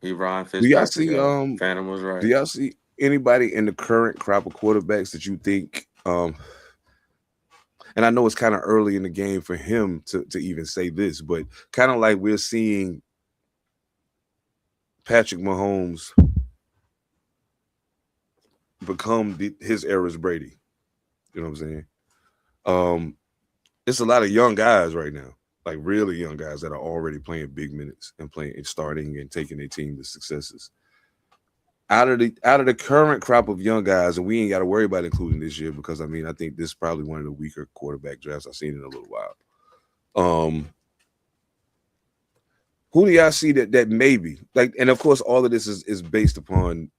He Ryan Do y'all Fitzpatrick. see Phantom was right. do y'all see anybody in the current crop of quarterbacks that you think and I know it's kind of early in the game for him to even say this, but kind of like we're seeing Patrick Mahomes become his era's Brady. You know what I'm saying? It's a lot of young guys right now, like really young guys that are already playing big minutes and playing and starting and taking their team to successes. Out of the current crop of young guys, and we ain't got to worry about including this year because I mean I think this is probably one of the weaker quarterback drafts I've seen in a little while. Who do y'all see that maybe like, and of course all of this is based upon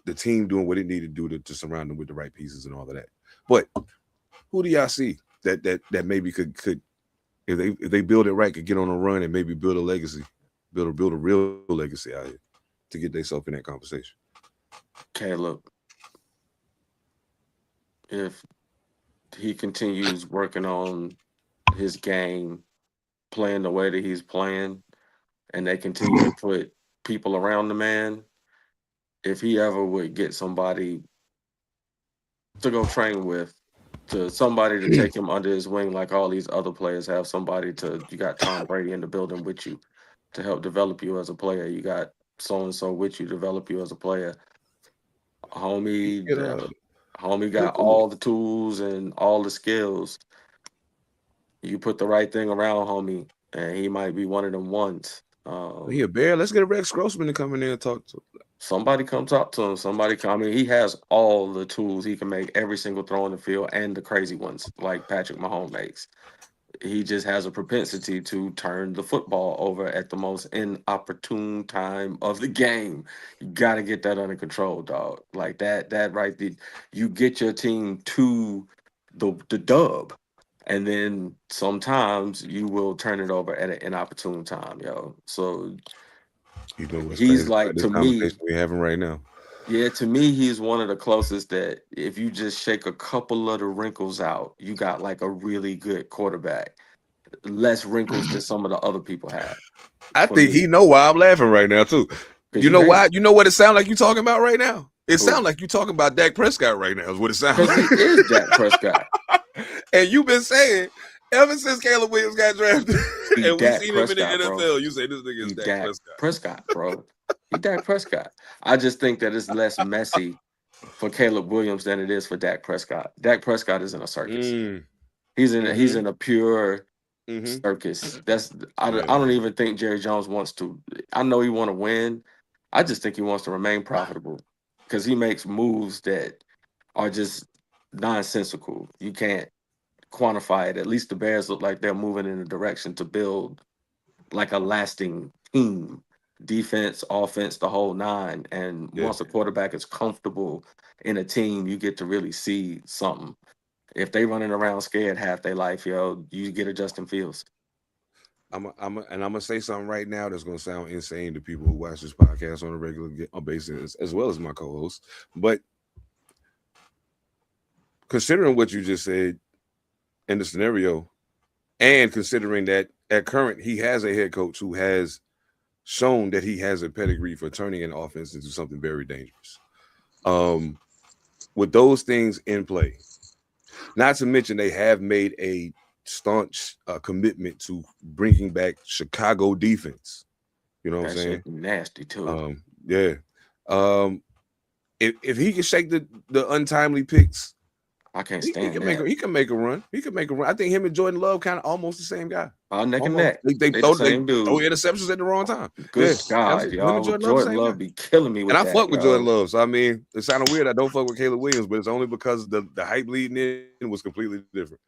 the team doing what it needed to do to surround them with the right pieces and all of that. But who do y'all see that maybe could if they build it right could get on a run and maybe build a legacy, build a real legacy out here to get themselves in that conversation? Caleb, if he continues working on his game, playing the way that he's playing, and they continue to put people around the man, if he ever would get somebody to go train with, to somebody to take him under his wing like all these other players have, somebody to, you got Tom Brady in the building with you to help develop you as a player. You got so-and-so with you, develop you as a player. Homie got all the tools and all the skills. You put the right thing around homie, and he might be one of them ones. He a bear. Let's get a Rex Grossman to come in there and talk to him. Somebody come talk to him. I mean, he has all the tools. He can make every single throw in the field and the crazy ones like Patrick Mahomes makes. He just has a propensity to turn the football over at the most inopportune time of the game. You got to get that under control, dog. Like that right there. You get your team to the dub, and then sometimes you will turn it over at an inopportune time, yo. So You know what's he's crazy like, about this to me, conversation we're having right now? yeah, to me, he's one of the closest that if you just shake a couple of the wrinkles out, you got like a really good quarterback. Less wrinkles than some of the other people have. I For think me, he know why I'm laughing right now too. because You know hate why? him. You know what it sounds like you talking about right now? It Who? sounds like you talking about Dak Prescott right now is what it sounds Because like. he is Dak Prescott. And you've been saying ever since Caleb Williams got drafted He and we Dak seen him in the Prescott, NFL, bro. you say this nigga is He Dak Dak Prescott. Prescott, bro. He Dak Prescott. I just think that it's less messy for Caleb Williams than it is for Dak Prescott. Dak Prescott is in a circus. He's in a pure circus. I don't even think Jerry Jones wants to. I know he want to win. I just think he wants to remain profitable because he makes moves that are just nonsensical. You can't quantify it. At least the Bears look like they're moving in a direction to build like a lasting team, defense, offense, the whole nine. And once a quarterback is comfortable in a team, you get to really see something. If they running around scared half their life, yo, you get a Justin Fields. I'm gonna say something right now that's gonna sound insane to people who watch this podcast on a regular basis, as well as my co-host. But considering what you just said in the scenario, and considering that at current he has a head coach who has shown that he has a pedigree for turning an offense into something very dangerous. With those things in play, not to mention they have made a staunch commitment to bringing back Chicago defense. You know what I'm saying? Nasty too. Yeah. If he can shake the untimely picks, I can't he stand can that. he can make a run. He can make a run. I think him and Jordan Love kind of almost the same guy. Neck and Almost. neck. They the same throw dude. interceptions at the wrong time. Good God, Him y'all. and Jordan Love be killing me with and that. I fuck with yo. Jordan Love. So I mean, it sounded weird. I don't fuck with Caleb Williams, but it's only because the hype leading in was completely different.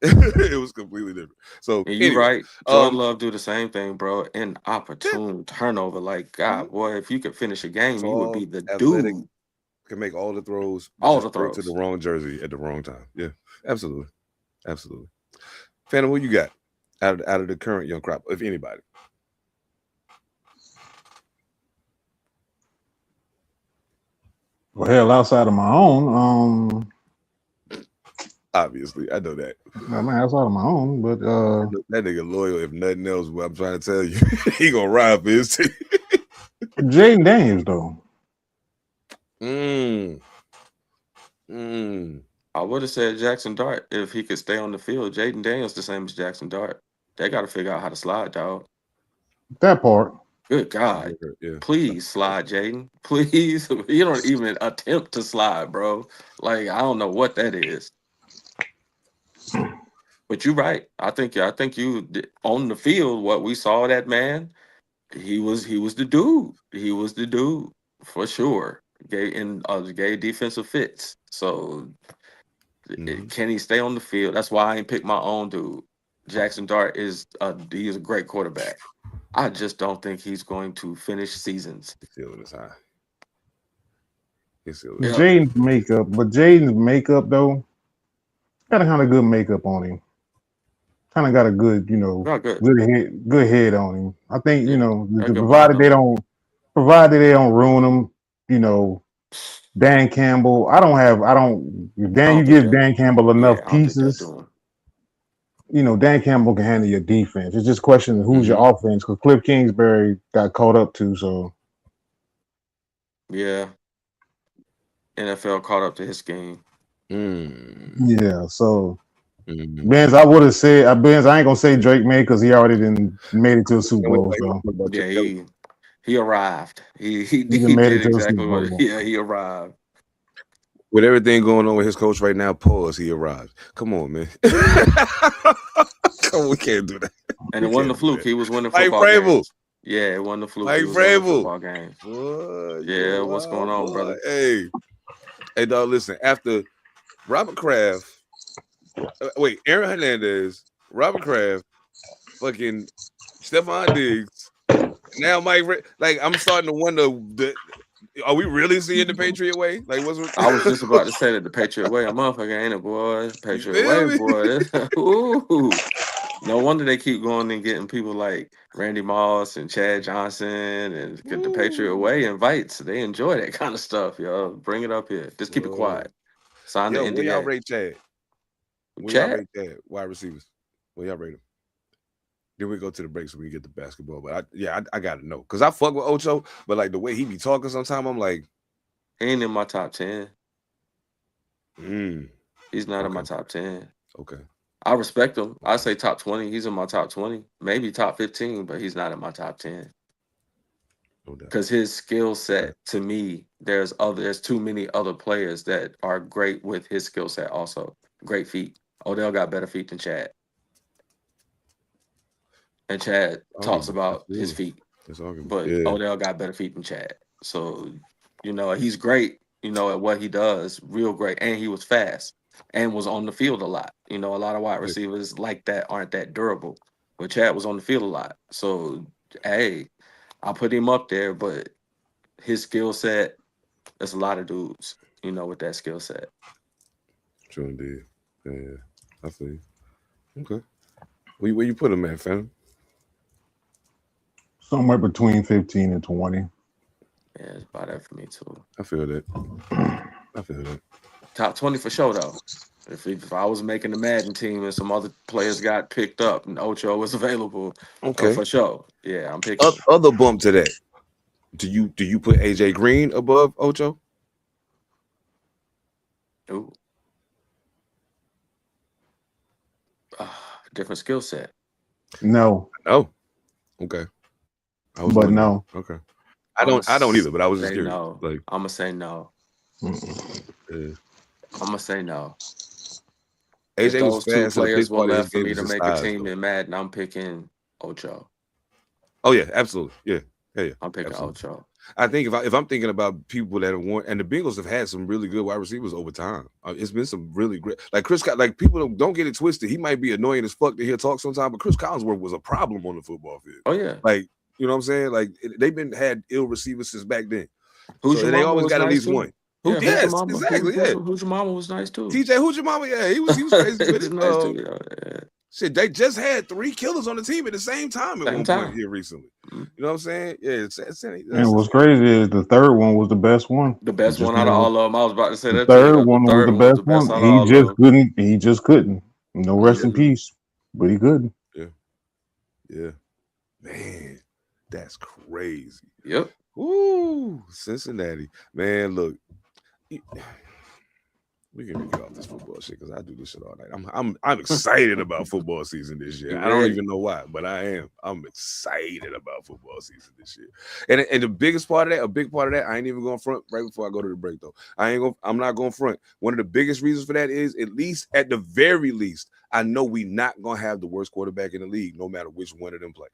It was completely different. So and you anyway, right. Jordan Love do the same thing, bro. Inopportune turnover. Like, God, boy, if you could finish a game, you would be the athletic, dude. can make all the throws, All just the throws to the wrong jersey at the wrong time. Yeah, absolutely. Phantom, who you got out of the current young crop, if anybody? Well, hell, outside of my own, Obviously, I know that. I mean, outside of my own, but that nigga loyal. If nothing else, what I'm trying to tell you, he gonna ride for his team. Jaden Daniels though. I would have said Jackson Dart if he could stay on the field. Jaden Daniels the same as Jackson Dart. They got to figure out how to slide, dog. That part. Good God. Yeah. Please slide, Jaden. Please. You don't even attempt to slide, bro. Like, I don't know what that is. But you're right. I think you on the field, what we saw that man, he was the dude. He was the dude for sure. Gave defensive fits. So can he stay on the field? That's why I ain't picked my own dude. Jackson Dart is a great quarterback. I just don't think he's going to finish seasons. Still in his high. Jaden's makeup though, got a kind of good makeup on him. Kind of got a good, good head on him. I think provided they don't ruin him. Dan Campbell. You give Dan Campbell enough pieces. Dan Campbell can handle your defense. It's just a question of who's your offense, because Cliff Kingsbury got caught up too. So yeah, NFL caught up to his game. Yeah, so Benz, I would have said Benz. I ain't gonna say Drake May because he already made it to a Super Bowl. So yeah, he arrived. He made did exactly what. Yeah, he arrived. With everything going on with his coach right now, pause. He arrived. Come on, man. Come on, we can't do that. And it wasn't a fluke. He was winning football games. Yeah, it wasn't a fluke. He was winning football games. Yeah, what's going on, brother? Hey, dog. Listen. After Robert Kraft, Aaron Hernandez, Robert Kraft, fucking Stephon Diggs. Now Mike, I'm starting to wonder. Are we really seeing the Patriot way? I was just about to say that the Patriot way, a motherfucker ain't it, boy? Patriot way, boy. Ooh. No wonder they keep going and getting people like Randy Moss and Chad Johnson and get the Patriot way invites. They enjoy that kind of stuff, yo. Bring it up here. Just keep it quiet. Sign the NDA. Where y'all rate Chad? Y'all rate Chad? Wide receivers. Where y'all rate him? Then we go to the break so we get the basketball. But I gotta know. Because I fuck with Ocho, but the way he be talking sometimes, I'm like, he ain't in my top 10. He's not in my top 10. Okay. I respect him. I say top 20. He's in my top 20. Maybe top 15, but he's not in my top 10. Because his skill set, to me, there's too many other players that are great with his skill set also. Great feet. Odell got better feet than Chad. And Chad talks about his feet. But Odell got better feet than Chad. So, he's great, at what he does. Real great. And he was fast and was on the field a lot. A lot of wide receivers like that aren't that durable. But Chad was on the field a lot. So, hey, I'll put him up there. But his skill set, there's a lot of dudes, with that skill set. True indeed. Yeah. I feel you. Okay. Where you put him at, fam? Somewhere between 15 and 20. Yeah, it's about that for me too. I feel that. Top 20 for sure, though. If I was making the Madden team and some other players got picked up and Ocho was available, for sure. Yeah, I'm picking. Other bump to that. Do you put AJ Green above Ocho? Ooh. Different skill set. No. Oh. Okay. But no. Okay. I don't either, but I was just curious. No. I'm gonna say no. I'm gonna say no. AJ if those two players were left for me to make a team in Madden, I'm picking Ocho. Oh yeah, absolutely. Yeah. I'm picking Ocho. I think if I'm thinking about people that have won, and the Bengals have had some really good wide receivers over time. It's been some really great, like Chris. Like people don't get it twisted. He might be annoying as fuck to hear talk sometimes, but Chris Collinsworth was a problem on the football field. Oh yeah, you know what I'm saying? Like they've had ill receivers since back then. So they always got at least one. Yes, exactly. Yeah, Hujamama was nice too. TJ Hujamama, yeah, he was crazy. He was nice too. Yeah. Shit, they just had 3 killers on the team at the same time at one point here recently. You know what I'm saying? Yeah, and what's crazy is the third one was the best one. The best one out of all of them. I was about to say that. The third one was the best one. He just couldn't. No rest in peace, but he couldn't. Yeah. Man, that's crazy. Yep. Ooh, Cincinnati. Man, look. We can get off this football shit because I do this shit all night. I'm excited about football season this year. You I don't ready? even know why, but I am. I'm excited about football season this year. And the biggest part of that, a big part of that, I ain't even going front right before I go to the break though. I'm not going front. One of the biggest reasons for that is, at least at the very least, I know we not gonna have the worst quarterback in the league, no matter which one of them play.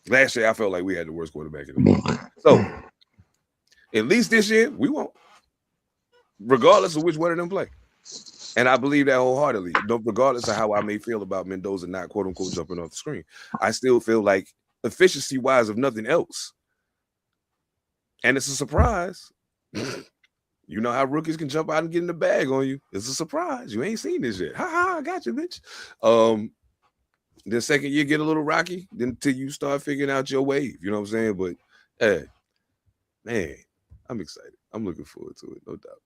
Last year, I felt like we had the worst quarterback in the league. So at least this year, we won't. Regardless of which one of them play. And I believe that wholeheartedly, regardless of how I may feel about Mendoza not quote unquote jumping off the screen. I still feel like efficiency wise, if nothing else, and it's a surprise. You know how rookies can jump out and get in the bag on you. It's a surprise. You ain't seen this yet. Ha ha, I got you, bitch. The second year get a little rocky, then until you start figuring out your wave. You know what I'm saying? But hey, man, I'm excited. I'm looking forward to it, no doubt.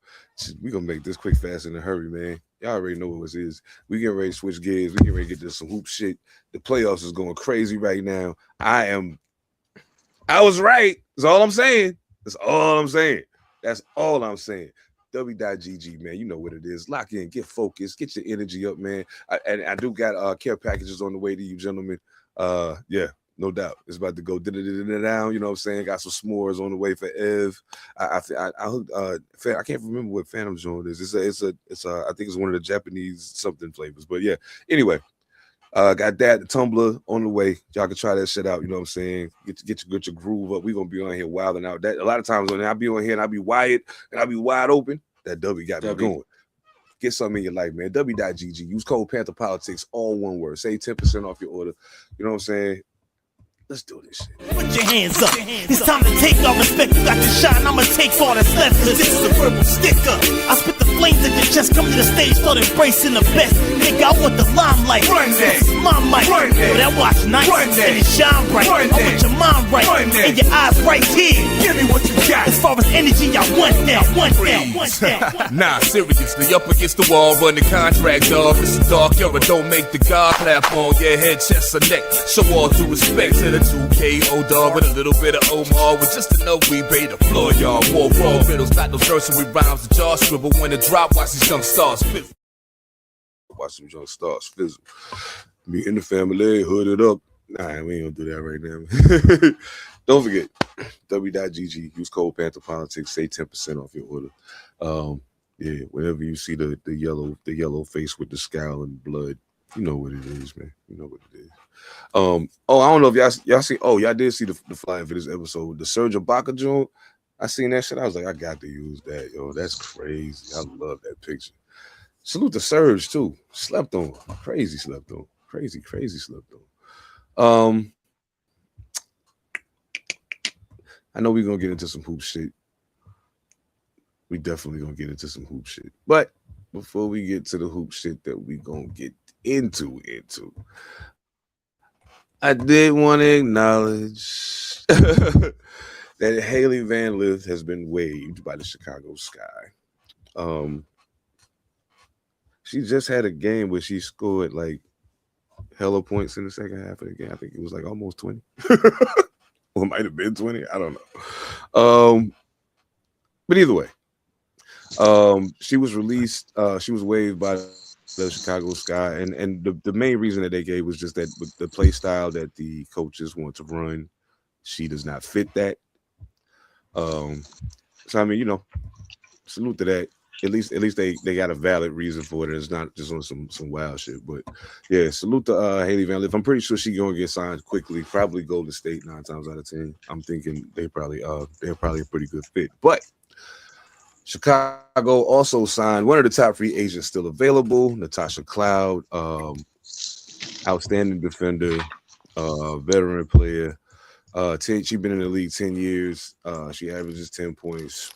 We're going to make this quick, fast, in a hurry, man. Y'all already know what this is. We getting ready to switch gears. We getting ready to get to some hoop shit. The playoffs is going crazy right now. I was right. That's all I'm saying. That's all I'm saying. That's all I'm saying. W.GG, man. You know what it is. Lock in. Get focused. Get your energy up, man. I do got care packages on the way to you, gentlemen. Yeah. No doubt. It's about to go down. You know what I'm saying? Got some s'mores on the way for Ev. I can't remember what Phantom joint is. It's I think it's one of the Japanese something flavors. But yeah. Anyway, got that, the tumbler on the way. Y'all can try that shit out. You know what I'm saying? Get your groove up. We're gonna be on here wilding out. That a lot of times when I be on here and I be wired and I be wide open, that W got me going. Get something in your life, man. W.GG. Use code Panther Politics, all one word. Save 10% off your order. You know what I'm saying? Let's do this shit. Put your hands up. It's time to take all respect. You got to shine. I'ma take all that's left. Cause this is a verbal sticker. I spit the flames at your chest. Come to the stage, start embracing the best. Nigga, I want the limelight. Run that. This is my mic. Run that. But I watch nights. Run that. And it shine bright. Run I want your mind right. Run that. And your eyes right here. Give me what you got. As far as energy, I want that. Want that. Nah, seriously, up against the wall, run the contract, dog. It's a dark era, don't make the God clap on your head, chest, or neck. Show all due respect to the 2KO dog with a little bit of Omar with just enough we pay the floor, y'all. War raw riddles, not no nursery rhymes. The jaw scribble when it drop. Watch these young stars fizzle. Watch them young stars fizzle. Me in the family, hooded up. Nah, we ain't gonna do that right now. Don't forget, W.GG. Use code Panther Politics. Save 10% off your order. Yeah, whenever you see the yellow face with the scowl and blood, you know what it is, man. You know what it is. I don't know if y'all see. Oh, y'all did see the flyer for this episode. The Serge Ibaka joint. I seen that shit. I was like, I got to use that, yo. That's crazy. I love that picture. Salute to Serge too. Slept on. Crazy slept on. Crazy slept on. I know we're gonna get into some hoop shit. We definitely gonna get into some hoop shit. But before we get to the hoop shit that we gonna get into, I did want to acknowledge that Haley Van Lith has been waived by the Chicago Sky. She just had a game where she scored like hella points in the second half of the game. I think it was like almost 20. Or it might have been 20. I don't know. But either way, she was released. She was waived by the Chicago Sky, and the main reason that they gave was just that with the play style that the coaches want to run, she does not fit that. So I mean, you know, salute to that. At least they got a valid reason for it. It's not just on some wild shit. But yeah, salute to Haley Van Lith. I'm pretty sure she's gonna get signed quickly. Probably Golden State 9 times out of 10. I'm thinking they're probably a pretty good fit. But Chicago also signed one of the top free agents still available, Natasha Cloud, outstanding defender, veteran player. She's been in the league 10 years. She averages 10 points.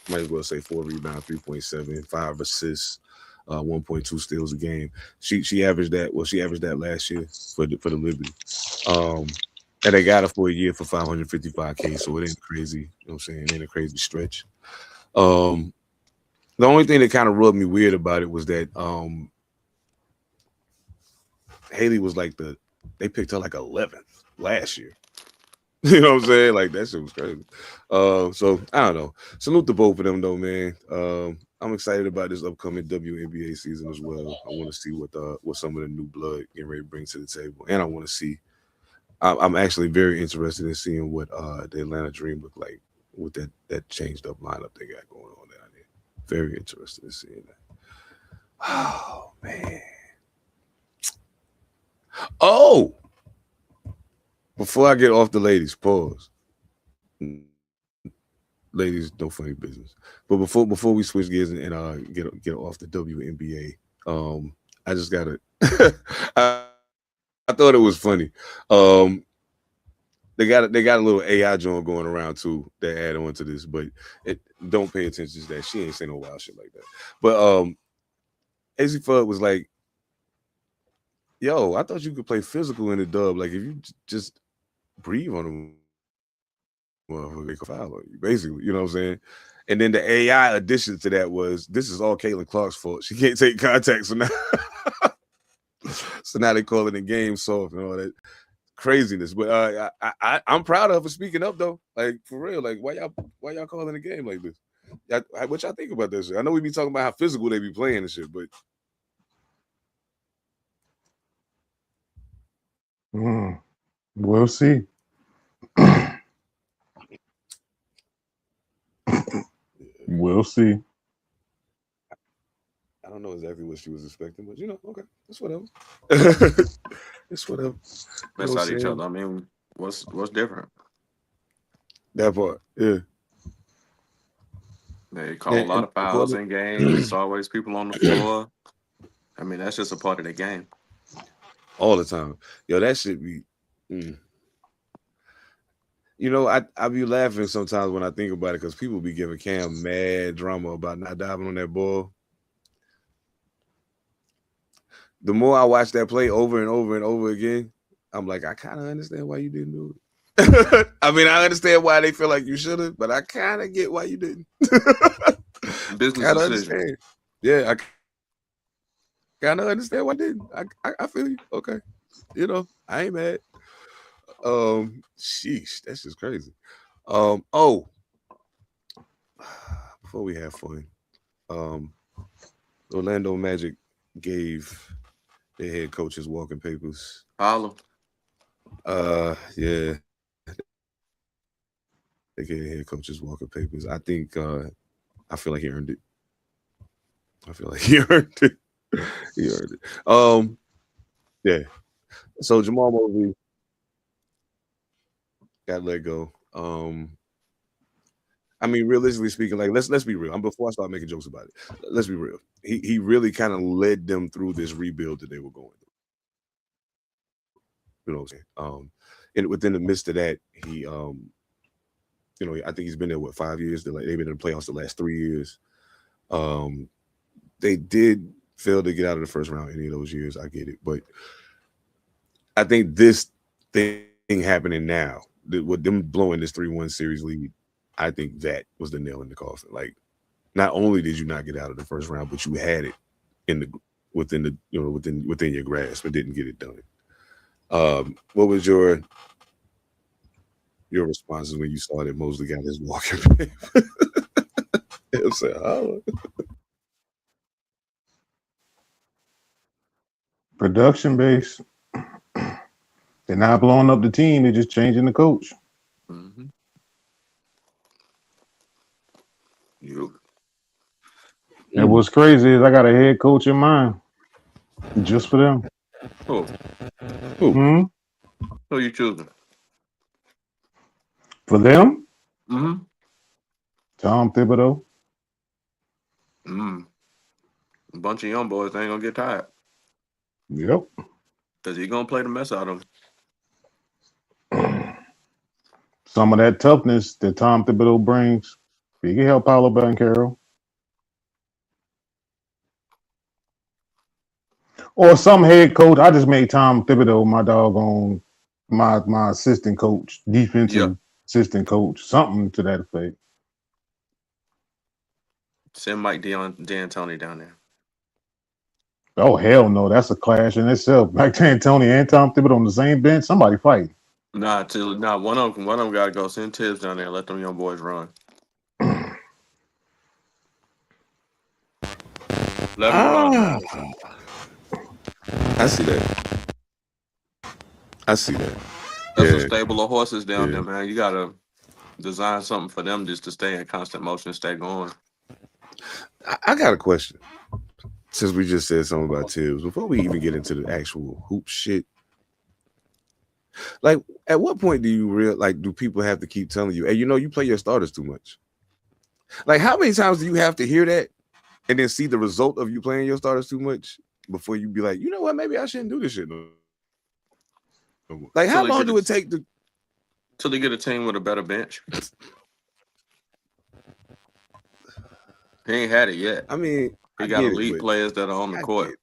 Might as well say 4 rebounds, 3.7, 5 assists, 1.2 steals a game. She averaged that. Well, she averaged that last year for the Liberty. And they got her for a year for $555K, so it ain't crazy. You know what I'm saying? It ain't a crazy stretch. The only thing that kind of rubbed me weird about it was that Haley was like they picked her like 11th last year. You know what I'm saying? Like that shit was crazy. So I don't know. Salute to both of them though, man. I'm excited about this upcoming WNBA season as well. I want to see what some of the new blood getting ready to bring to the table, and I want to see. I'm actually very interested in seeing what the Atlanta Dream look like with that changed up lineup they got going on down there. Very interested in seeing that. Oh man. Oh, before I get off the ladies, pause. Ladies, no funny business. But before we switch gears and get off the WNBA, I just gotta. I thought it was funny. They got a little AI joint going around too that add on to this, but don't pay attention to that. She ain't saying no wild shit like that. But AZ Fudd was like, "Yo, I thought you could play physical in the dub. Like if you just breathe on them, well, they could foul on you, basically. You know what I'm saying?" And then the AI addition to that was, "This is all Caitlin Clark's fault. She can't take contact, so now, so now they call it a game soft and all that craziness." But I'm proud of her for speaking up though. Like for real. Like why y'all calling a game like this? What y'all think about this shit? I know we be talking about how physical they be playing and shit, but we'll see. We'll see. I don't know exactly what she was expecting, but okay, it's whatever. It's whatever. Mess out each other. I mean, what's different? That part, yeah. They call a lot of fouls in games. It's always people on the floor. I mean, that's just a part of the game. All the time. Yo, that should be. I be laughing sometimes when I think about it because people be giving Cam mad drama about not diving on that ball. The more I watch that play over and over and over again, I'm like, I kind of understand why you didn't do it. I mean, I understand why they feel like you should have, but I kind of get why you didn't. Business decision. Yeah, I kind of understand why I didn't. I feel you. Okay. I ain't mad. Sheesh, that's just crazy. Before we have fun, Orlando Magic gave their head coaches walking papers. Holla. Yeah. They gave their head coaches walking papers. I think I feel like he earned it. He earned it. Yeah. So Jamal Mosley got let go. I mean, realistically speaking, like let's be real. Before I start making jokes about it, let's be real. He really kind of led them through this rebuild that they were going through. You know what I'm saying? And within the midst of that, he I think he's been there 5 years. They've been in the playoffs the last 3 years. They did fail to get out of the first round any of those years. I get it, but I think this thing happening now, with them blowing this 3-1 series lead, I think that was the nail in the coffin. Like, not only did you not get out of the first round, but you had it within your grasp, but didn't get it done. What was your responses when you saw that Mosley got his walking paper? I'm saying, oh. Production base. They're not blowing up the team. They're just changing the coach. Mm-hmm. Yep. And what's crazy is I got a head coach in mind just for them. Who? Hmm? Who you choosing? For them? Mm-hmm. Tom Thibodeau. A bunch of young boys ain't gonna get tired. Yep. Because he's gonna play the mess out of them. Some of that toughness that Tom Thibodeau brings, he can help Paolo Banchero. Or some head coach. I just made Tom Thibodeau my doggone my assistant coach, defensive assistant coach, something to that effect. Send Mike D'Antoni down there. Oh hell no, that's a clash in itself. Mike D'Antoni and Tom Thibodeau on the same bench. Somebody fighting. Nah, one of them got to go. Send Tibbs down there and let them young boys run. Let them run, man. I see that. I see that. That's a Yeah. stable of horses down Yeah. there, man. You got to design something for them just to stay in constant motion, stay going. I got a question. Since we just said something about Tibbs, before we even get into the actual hoop shit, like, at what point do you do people have to keep telling you, hey, you play your starters too much? Like, how many times do you have to hear that and then see the result of you playing your starters too much before you be like, you know what, maybe I shouldn't do this shit no more. Like, how long do it take to till they get a team with a better bench? He ain't had it yet. I mean, he got elite players that are on the court,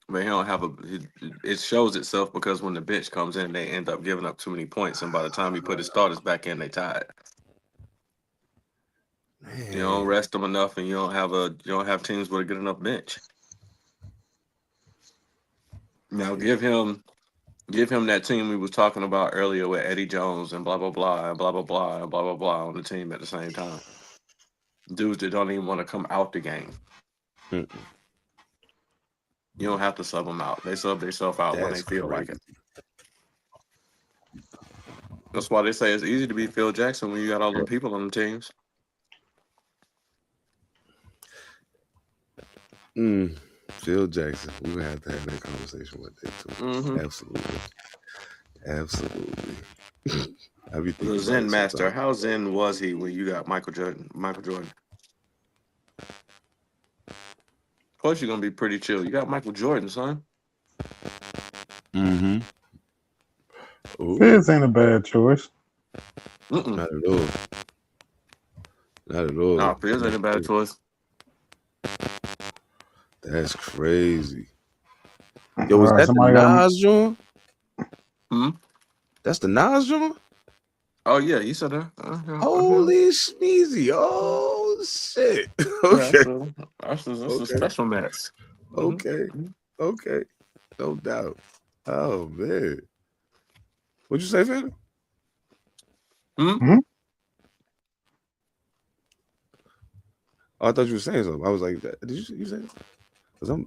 but he don't have it shows itself because when the bench comes in, they end up giving up too many points, and by the time he put his starters back in, they tired. Man. You don't rest them enough, and you don't have teams with a good enough bench. Now give him that team we was talking about earlier with Eddie Jones and blah blah blah and blah blah blah and blah blah blah on the team at the same time. Dudes that don't even want to come out the game. Mm-mm. You don't have to sub them out. They sub themselves out when they feel like it. That's why they say it's easy to be Phil Jackson when you got all them people on the teams. Phil Jackson. We're gonna have to have that conversation one day too. Mm-hmm. Absolutely. The Zen master. How zen was he when you got Michael Jordan? Of course, you're gonna be pretty chill. You got Michael Jordan, son. Mm-hmm. Fizz ain't a bad choice. Not at all. Not at all. Nah, Fizz ain't a bad choice. That's crazy. Yo, was that the Nas joint? That's the Nas joint? Oh yeah, you said that. Holy sneezy. Oh shit. Okay. That's a special mess. Okay. Okay. No doubt. Oh man. What'd you say, Phantom? Oh, I thought you were saying something. I was like, did you say that? Because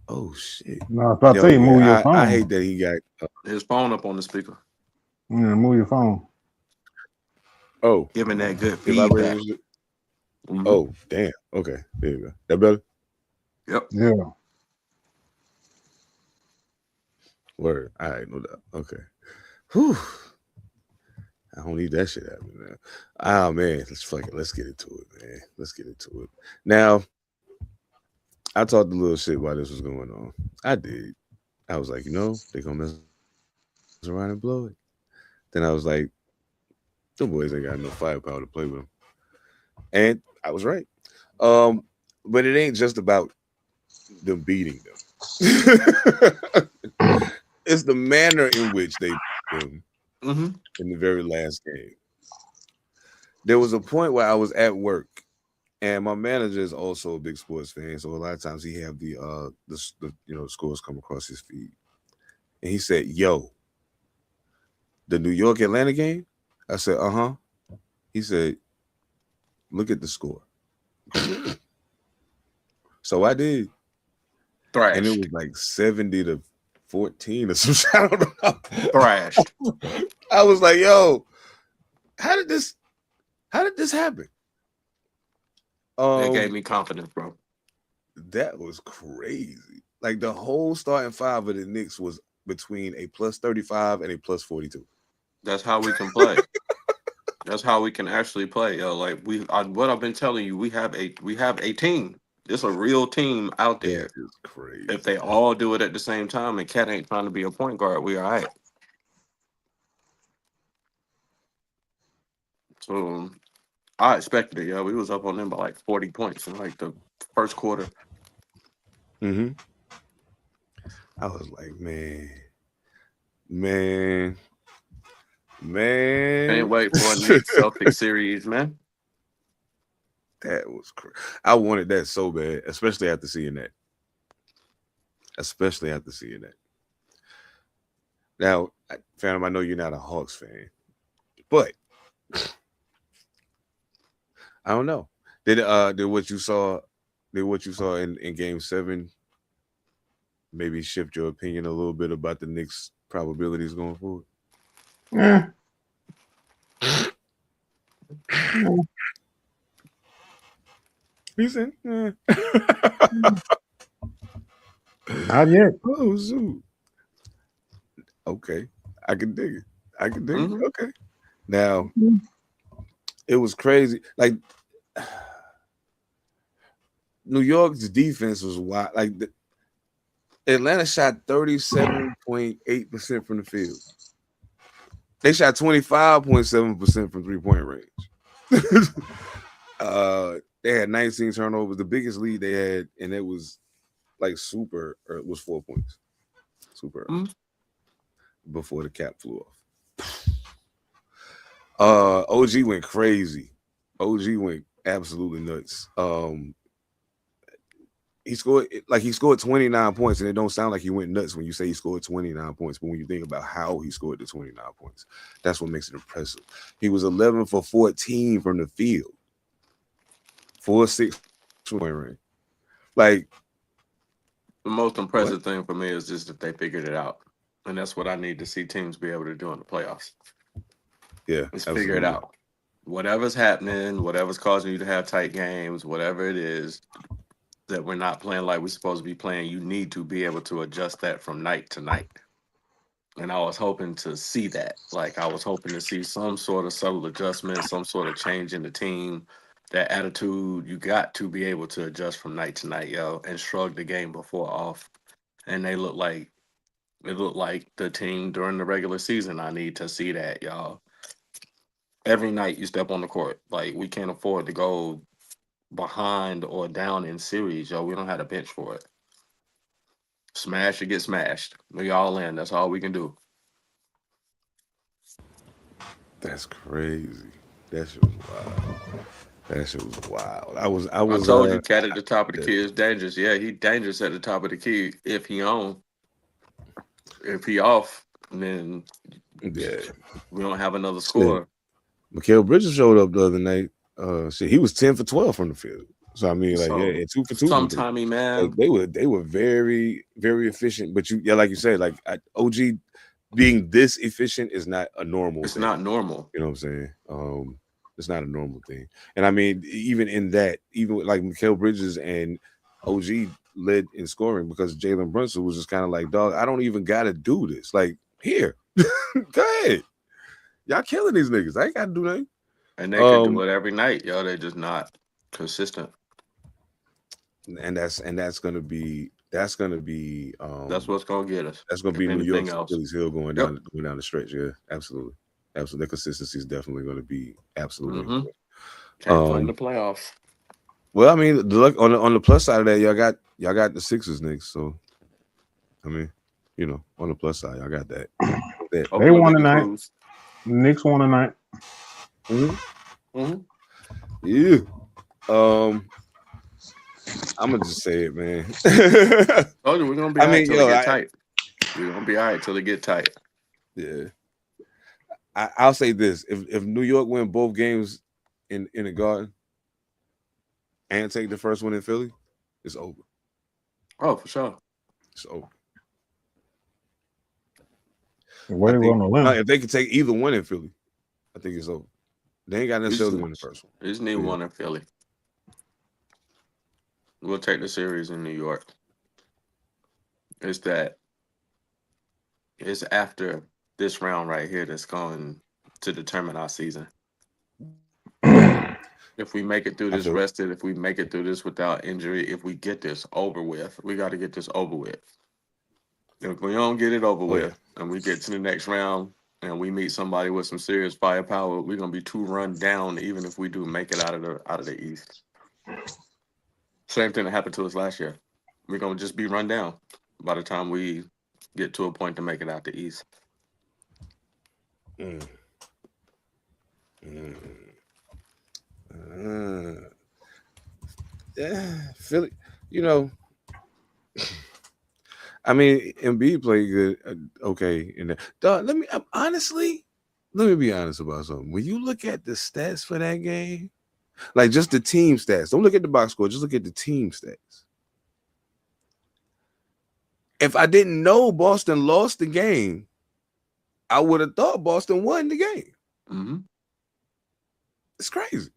oh shit. No, if I tell you, move your phone. I hate that he got his phone up on the speaker. Yeah, move your phone. Oh, giving that good feedback. Oh, damn. Okay, there you go. That better? Yep. Yeah. Word. All right, no doubt. Okay. Whew. I don't need that shit happening now. Ah man, let's get into it, man. Let's get into it. Now, I talked a little shit while this was going on. I did. I was like, they're gonna mess around and blow it. Then I was like, the boys ain't got no firepower to play with them. And I was right. But it ain't just about them beating them. It's the manner in which they beat them in the very last game. There was a point where I was at work, and my manager is also a big sports fan, so a lot of times he have the scores come across his feed, and he said, "Yo, the New York Atlanta game." I said, "Uh-huh." He said, "Look at the score." So I did. Thrashed. And it was like 70-14 or some shit. I don't know. Thrashed. I was like, yo, how did this happen? That gave me confidence, bro. That was crazy. Like the whole starting five of the Knicks was between a +35 and a +42. That's how we can play. That's how we can actually play, yo. Like what I've been telling you, we have a team. It's a real team out there. That is crazy. If they all do it at the same time and Cat ain't trying to be a point guard, we all right. So I expected it, yo. We was up on them by like 40 points in like the first quarter. I was like, man. Can't wait for a Knicks Celtics series, man. That was crazy. I wanted that so bad, especially after seeing that. Now, Phantom, I know you're not a Hawks fan, but I don't know. Did what you saw in Game 7 maybe shift your opinion a little bit about the Knicks' probabilities going forward? Yeah. He said, Not yet. "Oh, zoo. Okay, I can dig it. I can dig it. Okay." Now, it was crazy. Like New York's defense was wild. Like Atlanta shot 37.8% from the field. They shot 25.7% from 3-point range. They had 19 turnovers. The biggest lead they had, and it was like it was 4 points. Super early, before the cap flew off. OG went crazy. OG went absolutely nuts. He scored 29 points, and it don't sound like he went nuts when you say he scored 29 points. But when you think about how he scored the 29 points, that's what makes it impressive. He was 11 for 14 from the field, 4-6 point range. Like The most impressive thing for me is just that they figured it out, and that's what I need to see teams be able to do in the playoffs. Yeah, let's figure it out. Whatever's happening, whatever's causing you to have tight games, whatever it is that we're not playing like we're supposed to be playing, you need to be able to adjust that from night to night. And I was hoping to see that. Like, I was hoping to see some sort of subtle adjustment, some sort of change in the team. That attitude, you got to be able to adjust from night to night, yo, and shrug the game before off. And it looked like the team during the regular season. I need to see that, y'all. Every night you step on the court. Like, we can't afford to go behind or down in series, yo. We don't have a bench for it. Smash or get smashed. We all in. That's all we can do. That's crazy. That shit was wild. That shit was wild. I told you, cat at the top of the key is dangerous. Yeah, he dangerous at the top of the key if he on. If he off, then we don't have another score. Mikal Bridges showed up the other night. He was 10 for 12 from the field. So I mean, and 2 for 2. Sometime, man. Like, they were very, very efficient. But like you said, like OG being this efficient is not a normal. It's not normal. You know what I'm saying? It's not a normal thing. And I mean, even in that, even like Mikal Bridges and OG led in scoring because Jalen Brunson was just kind of like, dog, I don't even gotta do this. Like, here, go ahead. Y'all killing these niggas. I ain't gotta do nothing. And they can do it every night, yo. They're just not consistent. And that's gonna be that's what's gonna get us. That's gonna be New York's Achilles heel going down the stretch. Yeah, absolutely. Absolutely. The consistency is definitely gonna be absolutely important. Can't play in the playoffs. Well, I mean, on the plus side of that, y'all got the Sixers next. So I mean, on the plus side, y'all got that. They won tonight. Knicks won tonight. Yeah. I'm gonna just say it, man. Told you we're gonna be all right till it get tight. We're gonna be all right till it get tight. Yeah. I'll say this: if New York win both games in the Garden and take the first one in Philly, it's over. Oh, for sure. It's over. If they could take either one in Philly, I think it's over. They ain't got necessarily win the first one. They just need one in Philly. We'll take the series in New York. It's after this round right here that's going to determine our season. If we make it through this rested, if we make it through this without injury, if we get this over with, we got to get this over with. If we don't get it over with and we get to the next round and we meet somebody with some serious firepower, we're gonna be 2 run down even if we do make it out of the East. Same thing that happened to us last year. We're gonna just be run down by the time we get to a point to make it out the East. Philly, I mean, Embiid played good, okay. And dog, honestly, let me be honest about something. When you look at the stats for that game, like just the team stats, don't look at the box score, just look at the team stats. If I didn't know Boston lost the game, I would have thought Boston won the game. Mm-hmm. It's crazy.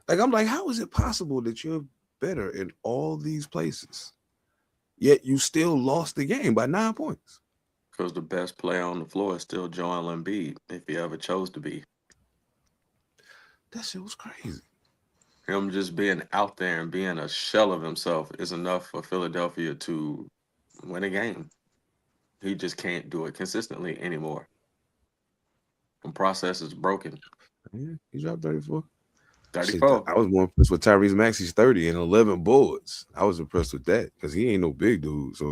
Like, I'm like, how is it possible that you're better in all these places, yet you still lost the game by 9 points? Because the best player on the floor is still Joel Embiid, if he ever chose to be. That shit was crazy. Him just being out there and being a shell of himself is enough for Philadelphia to win a game. He just can't do it consistently anymore. The process is broken. Yeah, he dropped 34. Shit, 34. I was more impressed with Tyrese Maxey's 30 and 11 boards. I was impressed with that because he ain't no big dude. So,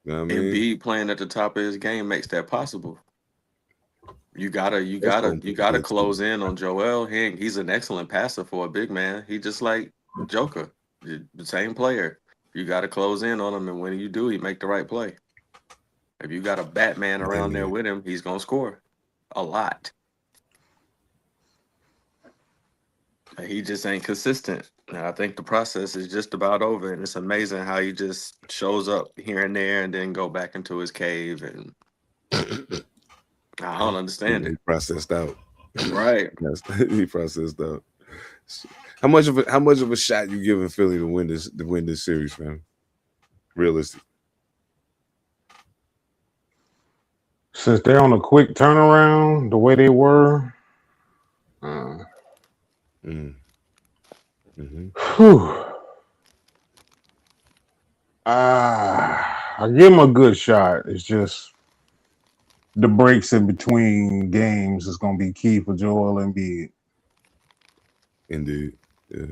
you know what I mean? Embiid playing at the top of his game makes that possible. You gotta Good close too. in on Joel. He's an excellent passer for a big man. He just like Joker, the same player. You gotta close in on him, and when you do, he make the right play. If you got a Batman around there Yeah. with him, he's gonna score a lot. He just ain't consistent. And I think the process is just about over, and it's amazing how he just shows up here and there, and then go back into his cave, and I don't understand He it. processed out. Right. He processed out. How much of a shot you giving Philly to win this series, man? Realistic. Since they're on a quick turnaround, the way they were, Mm. Mm-hmm. whew, I give him a good shot. It's just the breaks in between games is going to be key for Joel Embiid. Indeed. Yeah.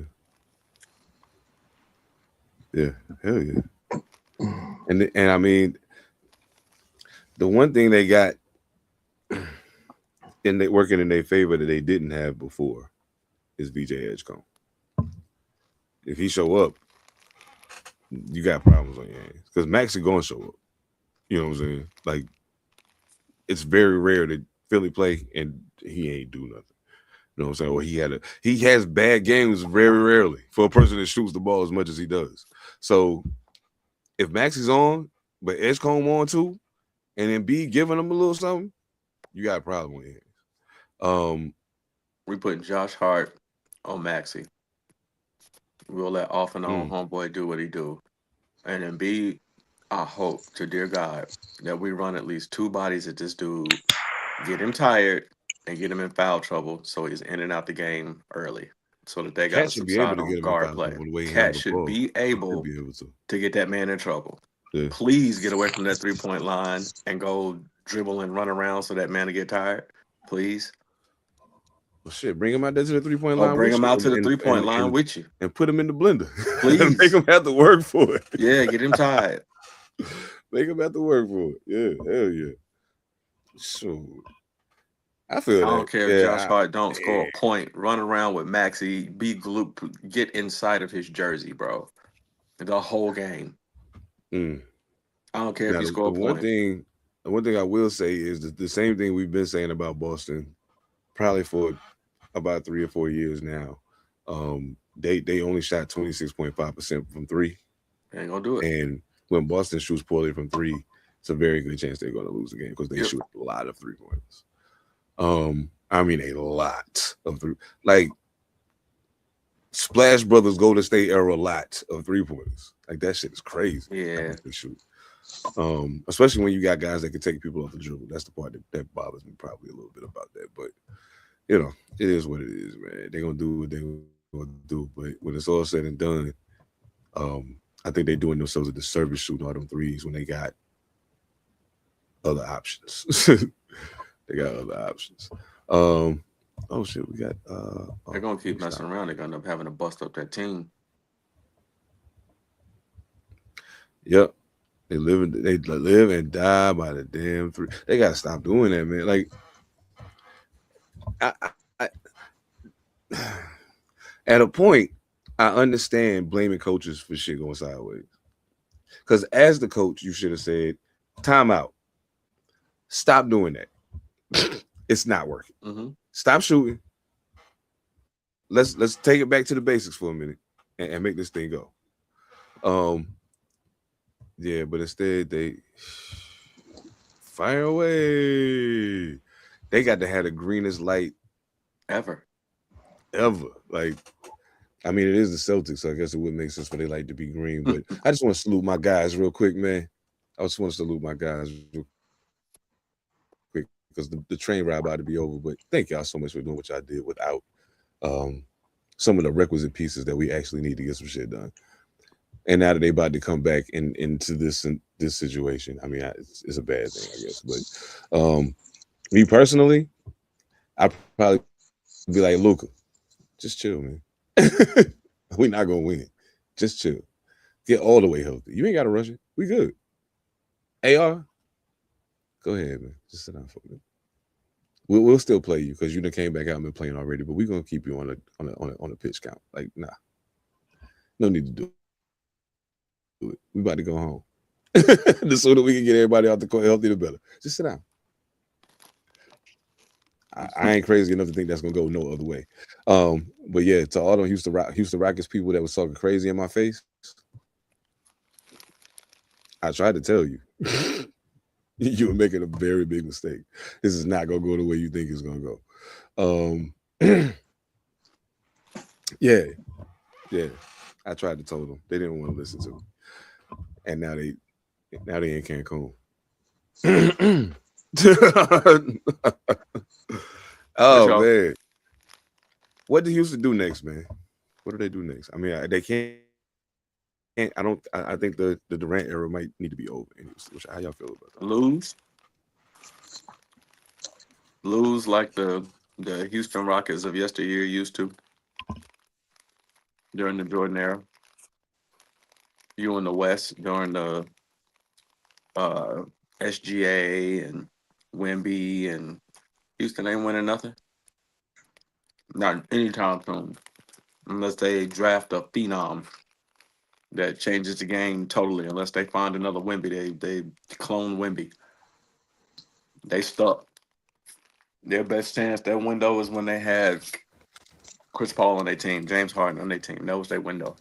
Yeah. Hell yeah. And I mean, the one thing they got working in their favor that they didn't have before is VJ Edgecombe. If he show up, you got problems on your hands because Max is going to show up. You know what I'm saying? Like, it's very rare that Philly play and he ain't do nothing. You know what I'm saying? Or he has bad games very rarely for a person that shoots the ball as much as he does. So if Max is on, but Edgecombe on too, and then B giving him a little something, you got a problem with him. We put Josh Hart on Maxey. We'll let off and on homeboy do what he do. And then B, I hope to dear God that we run at least 2 bodies at this dude, get him tired, and get him in foul trouble so he's in and out the game early. So that they got to Cat should be able subside to on get him in guard foul play. trouble the way he Cat handled the should ball. be able Be able to get that man in trouble. Yeah. Please get away from that 3-point line and go dribble and run around so that man will get tired. Please. Well, shit, bring him out there to the 3-point Or line. bring with him you out to the and- 3-point and- line and- with you. and put him in the blender. Please. Make him have to work for it. Yeah, get him tired. Make him have to work for it. Yeah, hell yeah. So I feel I that. don't care if Josh Hart don't score a point. Run around with Maxey. Get inside of his jersey, bro. The whole game. Mm. I don't care Now, if he the score a one point. thing I will say is that the same thing we've been saying about Boston, probably for about 3 or 4 years now. They only shot 26.5% from three. They ain't gonna do it. And when Boston shoots poorly from three, it's a very good chance they're going to lose the game because they shoot a lot of 3-pointers. I mean a lot of three. Like Splash Brothers Golden State era a lot of 3-pointers. Like that shit is crazy. Yeah. They shoot. Especially when you got guys that can take people off the dribble. That's the part that bothers me probably a little bit about that. But you know, it is what it is, man. They're gonna do what they're gonna do. But when it's all said and done, I think they're doing themselves a disservice shooting all them threes when they got other options. They got other options. Oh shit, we got They're gonna keep messing around. They're gonna end up having to bust up that team. Yep. They live and die by the damn three. They gotta stop doing that, man. Like I at a point, I understand blaming coaches for shit going sideways. Because as the coach, you should have said, "Timeout. Stop doing that. It's not working. Mm-hmm. Stop shooting. Let's take it back to the basics for a minute and make this thing go." Yeah, but instead they fire away. They got to have the greenest light Ever. Like, I mean, it is the Celtics, so I guess it would make sense for they like to be green. But I just want to salute my guys real quick, man. I just want to salute my guys real quick because the train ride about to be over. But thank y'all so much for doing what y'all did without some of the requisite pieces that we actually need to get some shit done. And now that they about to come back into this situation, I mean, it's a bad thing, I guess. But me personally, I probably be like, Luka, just chill, man. We're not gonna win. Just chill. Get all the way healthy. You ain't gotta rush it. We good. AR, go ahead, man. Just sit down for a minute. We'll still play you because you done came back out and been playing already, but we're gonna keep you on a pitch count. Like, nah. No need to do it. We about to go home. The sooner we can get everybody out the court healthy, the better. Just sit down. I ain't crazy enough to think that's gonna go no other way. But yeah, to all them Houston Rockets people that was talking crazy in my face, I tried to tell you, you were making a very big mistake. This is not gonna go the way you think it's gonna go. Yeah. I tried to tell them. They didn't want to listen to me, and now they in Cancun. Oh man, what do Houston do next, man? What do they do next? I mean, they can't. I think the Durant era might need to be over. How y'all feel about that? Lose like the Houston Rockets of yesteryear used to during the Jordan era. You in the West during the SGA and Wemby, and Houston ain't winning nothing. Not anytime soon, unless they draft a phenom that changes the game totally. Unless they find another Wemby, they clone Wemby. They stuck. Their best chance, their window is when they had Chris Paul on their team, James Harden on their team. That was their window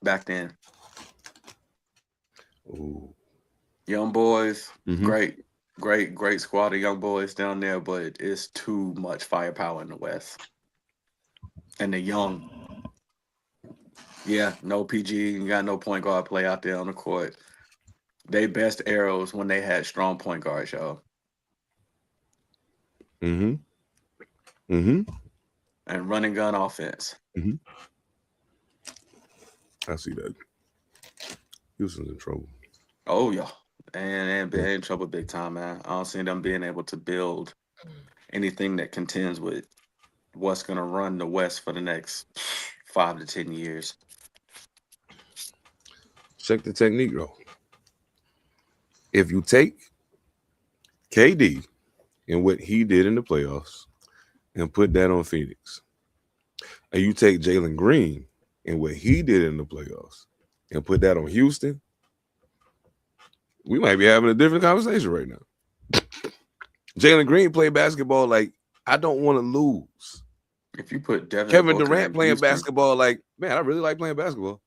back then. Ooh. Young boys, great squad of young boys down there, but it's too much firepower in the West. And the young, no PG, you got no point guard play out there on the court. They best arrows when they had strong point guards, y'all. And running gun offense. I see that. Houston's in trouble. Oh yeah, and they're in trouble big time, man. I don't see them being able to build anything that contends with what's gonna run the West for the next 5 to 10 years. Check the technique, though. If you take KD and what he did in the playoffs and put that on Phoenix, and you take Jalen Green and what he did in the playoffs and put that on Houston, we might be having a different conversation right now. Jalen Green played basketball like, I don't want to lose. If you put Kevin Durant playing basketball like, man, I really like playing basketball.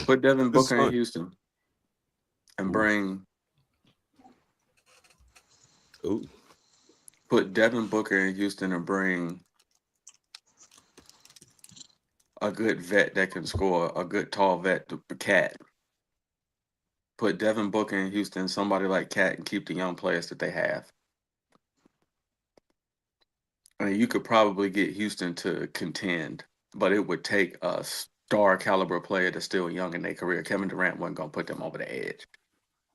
Put Devin Booker in Houston and bring. Put Devin Booker in Houston and bring a good vet that can score, a good tall vet, to Cat. Put Devin Booker in Houston, somebody like Cat, and keep the young players that they have. I mean, you could probably get Houston to contend, but it would take a star caliber player that's still young in their career. Kevin Durant wasn't going to put them over the edge.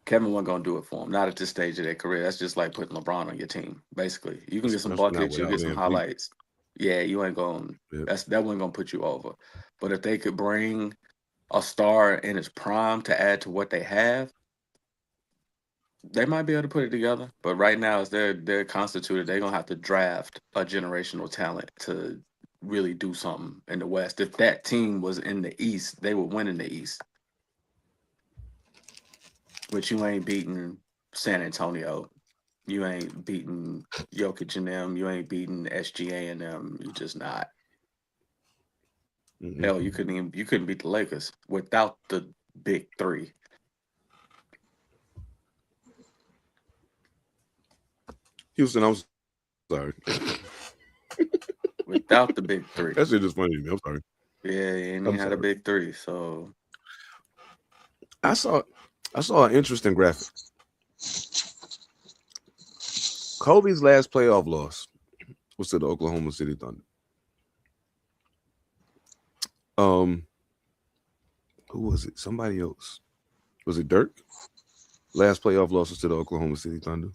Kevin wasn't going to do it for them. Not at this stage of their career. That's just like putting LeBron on your team, basically. You can get some buckets, you get some highlights. Yeah, you ain't going to, that wasn't going to put you over. But if they could bring a star in its prime to add to what they have, they might be able to put it together. But right now, as they're constituted, they're going to have to draft a generational talent to really do something in the West. If that team was in the East, they would win in the East. But you ain't beating San Antonio. You ain't beating Jokic and them. You ain't beating SGA and them. You just not. Mhm. Hell, you couldn't beat the Lakers without the big three. Houston, I'm sorry. Without the big three. That shit is funny to me. I'm sorry. Yeah, and he I'm had a sorry. big three. So I saw an interesting graphic. Kobe's last playoff loss was to the Oklahoma City Thunder. Who was it? Somebody else. Was it Dirk? Last playoff loss was to the Oklahoma City Thunder.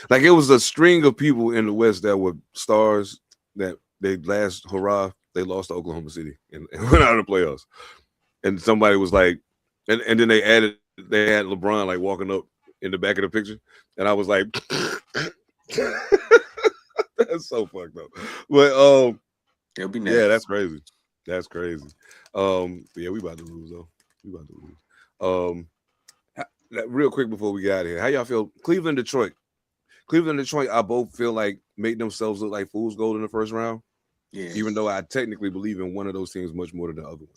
Like it was a string of people in the West that were stars that they last hurrah, they lost to Oklahoma City and went out of the playoffs. And somebody was like, and then they had LeBron like walking up in the back of the picture. And I was like, that's so fucked up. But it'll be next. yeah, that's crazy. That's crazy. Yeah, we about to lose though. We about to lose. Real quick before we got here, how y'all feel? Cleveland, Detroit, I both feel like made themselves look like fool's gold in the first round. Yeah. Even though I technically believe in one of those teams much more than the other one.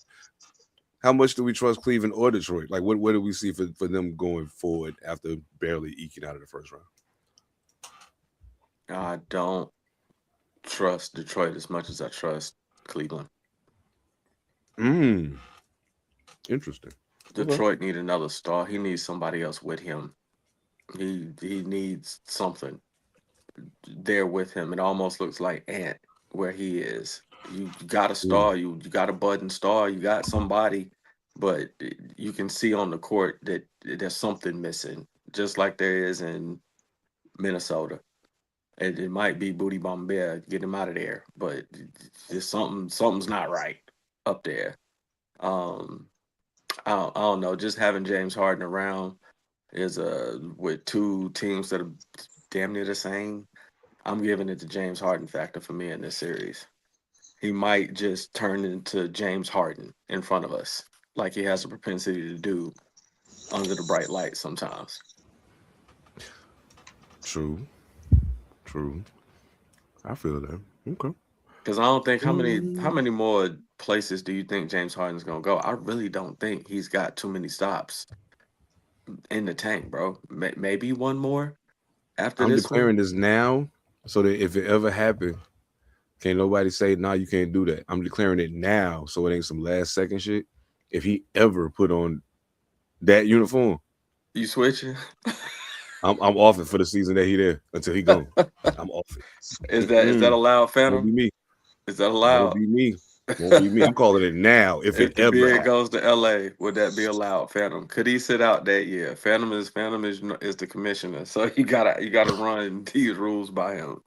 How much do we trust Cleveland or Detroit? Like, what do we see for them going forward after barely eking out of the first round? I don't trust Detroit as much as I trust Cleveland. Interesting. Detroit need another star. He needs somebody else with him. He needs something there with him. It almost looks like Ant where he is. You got a star. You got a budding star. You got somebody, but you can see on the court that there's something missing, just like there is in Minnesota. It might be Booty Bombay, get him out of there, but there's something's not right up there. I don't know. Just having James Harden around is with two teams that are damn near the same. I'm giving it the James Harden factor for me in this series. He might just turn into James Harden in front of us, like he has a propensity to do under the bright light sometimes. True. I feel that. Okay. Because I don't think how many more places do you think James Harden's gonna go? I really don't think he's got too many stops in the tank, bro. Maybe one more after I'm this declaring one. this now so that if it ever happened, can't nobody say, nah, you can't do that. I'm declaring it now so it ain't some last second shit. If he ever put on that uniform, You switching? I'm off it for the season that he there until he gone. I'm off it. Is that allowed, Won't Phantom? be me. Is that Won't allowed? be me. Won't be me. I'm calling it now. If If it the ever beard happens. goes to LA, would that be allowed, Phantom? Could he sit out that year? Phantom is the commissioner, so you gotta run these rules by him.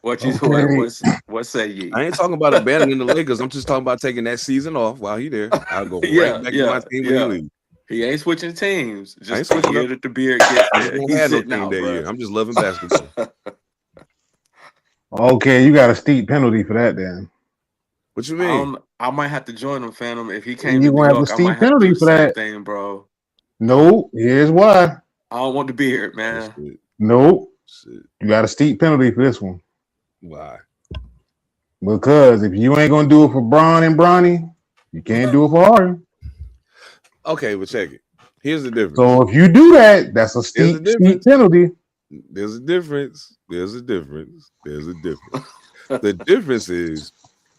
What say ye? I ain't talking about abandoning the Lakers. I'm just talking about taking that season off while he there. I'll go right back to my team when he leaves. He ain't switching teams. I ain't Just the switching year up. that the beard gets I there. ain't gonna He's have no sitting team out, that bro. year. I'm just loving basketball. Okay, you got a steep penalty for that then. What you mean? I might have to join him, Phantom. If he came You to New gonna have a York, I might steep have to do penalty the for same that. thing, bro. No, here's why. I don't want the beard, man. Shit. No, Shit. you got a steep penalty for this one. Why? Because if you ain't gonna do it for Bron and Bronny, you can't do it for Harden. Okay, but check it. Here's the difference. So if you do that, that's a There's a steep difference. penalty. There's a difference. There's a difference. There's a difference. The difference is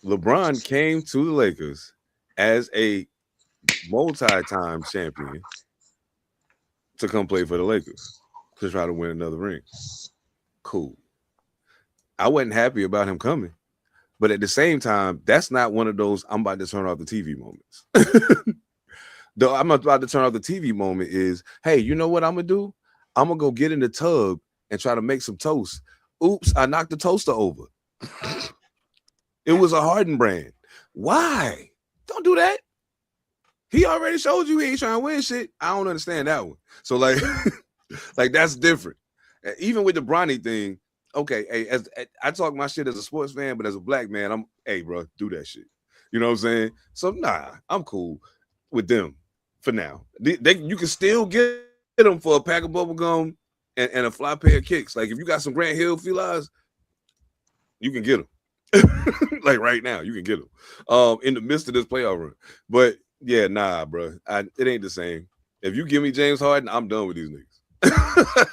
LeBron came to the Lakers as a multi-time champion to come play for the Lakers to try to win another ring. Cool. I wasn't happy about him coming, but at the same time, that's not one of those I'm about to turn off the TV moments. The I'm about to turn off the TV moment is, hey, you know what I'm gonna do? I'm gonna go get in the tub and try to make some toast. Oops, I knocked the toaster over. It was a Harden brand. Why? Don't do that. He already showed you he ain't trying to win shit. I don't understand that one. So like, like that's different. Even with the Bronny thing, okay, hey, as I talk my shit as a sports fan, but as a black man, hey, bro, do that shit. You know what I'm saying? So nah, I'm cool with them. for now. You can still get them for a pack of bubble gum and a fly pair of kicks. Like if you got some Grant Hill felines, you can get them. Like right now, you can get them in the midst of this playoff run. But yeah, nah, bro, it ain't the same. If you give me James Harden, I'm done with these niggas.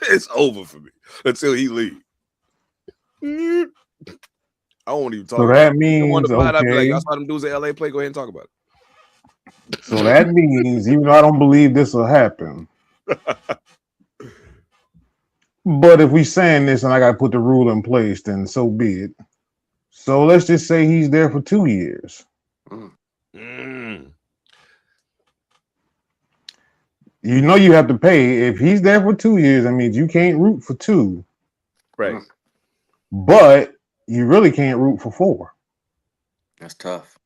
It's over for me until he leaves. I won't even talk So about that it. means, On the pod, I'd be like, okay. y'all saw them dudes at LA play. Go ahead and talk about it. So that means, even though I don't believe this will happen, but if we saying this and I got to put the rule in place, then so be it. So let's just say he's there for 2 years. You know you have to pay. If he's there for 2 years, that means you can't root for 2. Right. But you really can't root for 4. That's tough.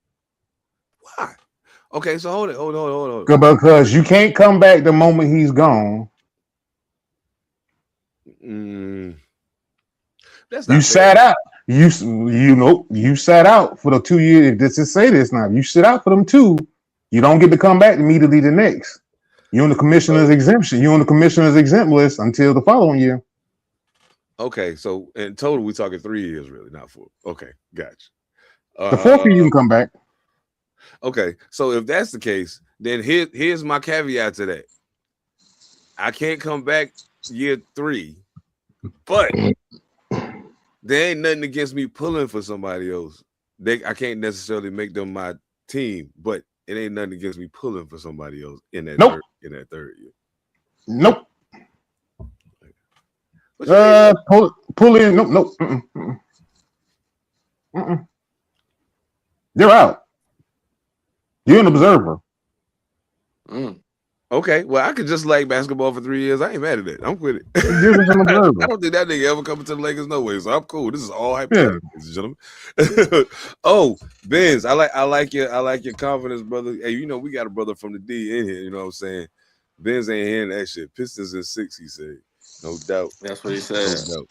Why? Okay, so hold it. Because you can't come back the moment he's gone. That's not You fair. sat out. You sat out for the 2 years. Let's just say this now. You sit out for them 2. You don't get to come back immediately the next. You're on the commissioner's exemption. You're on the commissioner's exempt list until the following year. Okay, so in total, we're talking 3 years, really, not 4. Okay, gotcha. The 4th year you can come back. Okay, so if that's the case, then here's my caveat to that. I can't come back year 3, but there ain't nothing against me pulling for somebody else. I can't necessarily make them my team, but it ain't nothing against me pulling for somebody else in that third year. Nope. Pull in. Nope. You're out. You're an observer. Okay, well, I could just like basketball for 3 years. I ain't mad at it. I'm with it. You're just an observer. I don't think that nigga ever coming to the Lakers no way, so I'm cool. This is all hypothetical, ladies and gentlemen. Oh, Benz, I like your confidence, brother. Hey, you know we got a brother from the D in here. You know what I'm saying? Benz ain't hearing that shit. Pistons in 6, he said. No doubt. That's what he said. No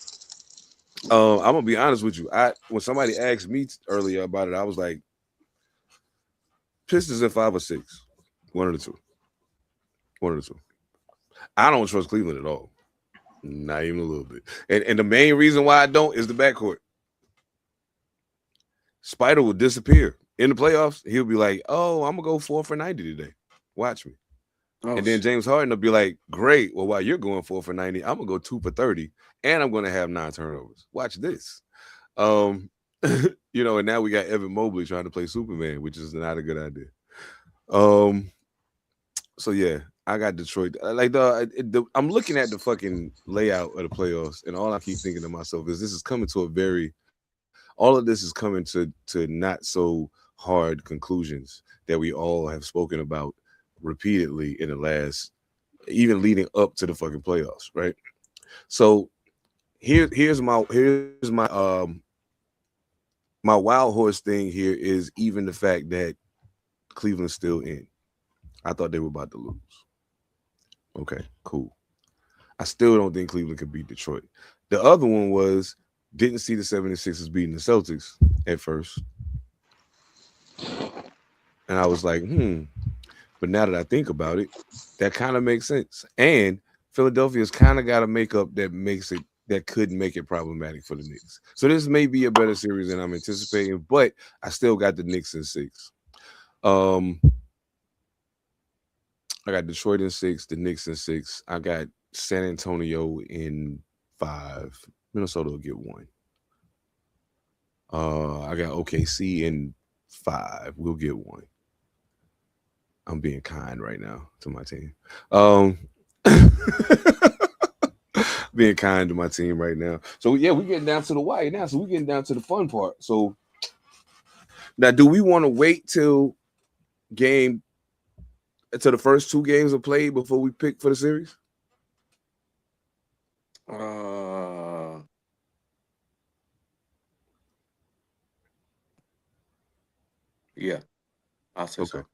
doubt. I'm gonna be honest with you. When somebody asked me earlier about it, I was like, Pistons in 5 or 6, one of the two. I don't trust Cleveland at all. Not even a little bit. And the main reason why I don't is the backcourt. Spider will disappear in the playoffs. He'll be like, "Oh, I'm gonna go 4 for 90 today. Watch me." And then James Harden will be like, "Great. Well, while you're going 4 for 90, I'm gonna go 2 for 30, and I'm gonna have 9 turnovers. Watch this." And now we got Evan Mobley trying to play Superman, which is not a good idea. So yeah, I got Detroit. Like I'm looking at the fucking layout of the playoffs, and all I keep thinking to myself is this is coming to all of this is coming to not so hard conclusions that we all have spoken about repeatedly in the last, even leading up to the fucking playoffs, right? So here's my my wild horse thing here is even the fact that Cleveland's still in. I thought they were about to lose. Okay, cool. I still don't think Cleveland could beat Detroit. The other one was didn't see the 76ers beating the Celtics at first. And I was like, But now that I think about it, that kind of makes sense. And Philadelphia's kind of got a makeup that could make it problematic for the Knicks. So this may be a better series than I'm anticipating, but I still got the Knicks in 6. I got Detroit in 6, the Knicks in 6. I got San Antonio in 5. Minnesota will get 1. I got OKC in 5. We'll get 1. I'm being kind right now to my team. Being kind to my team right now. So yeah, we're getting down to the wire now. So we're getting down to the fun part. So now, do we want to wait till the first 2 games are played before we pick for the series? Yeah, I'll say so.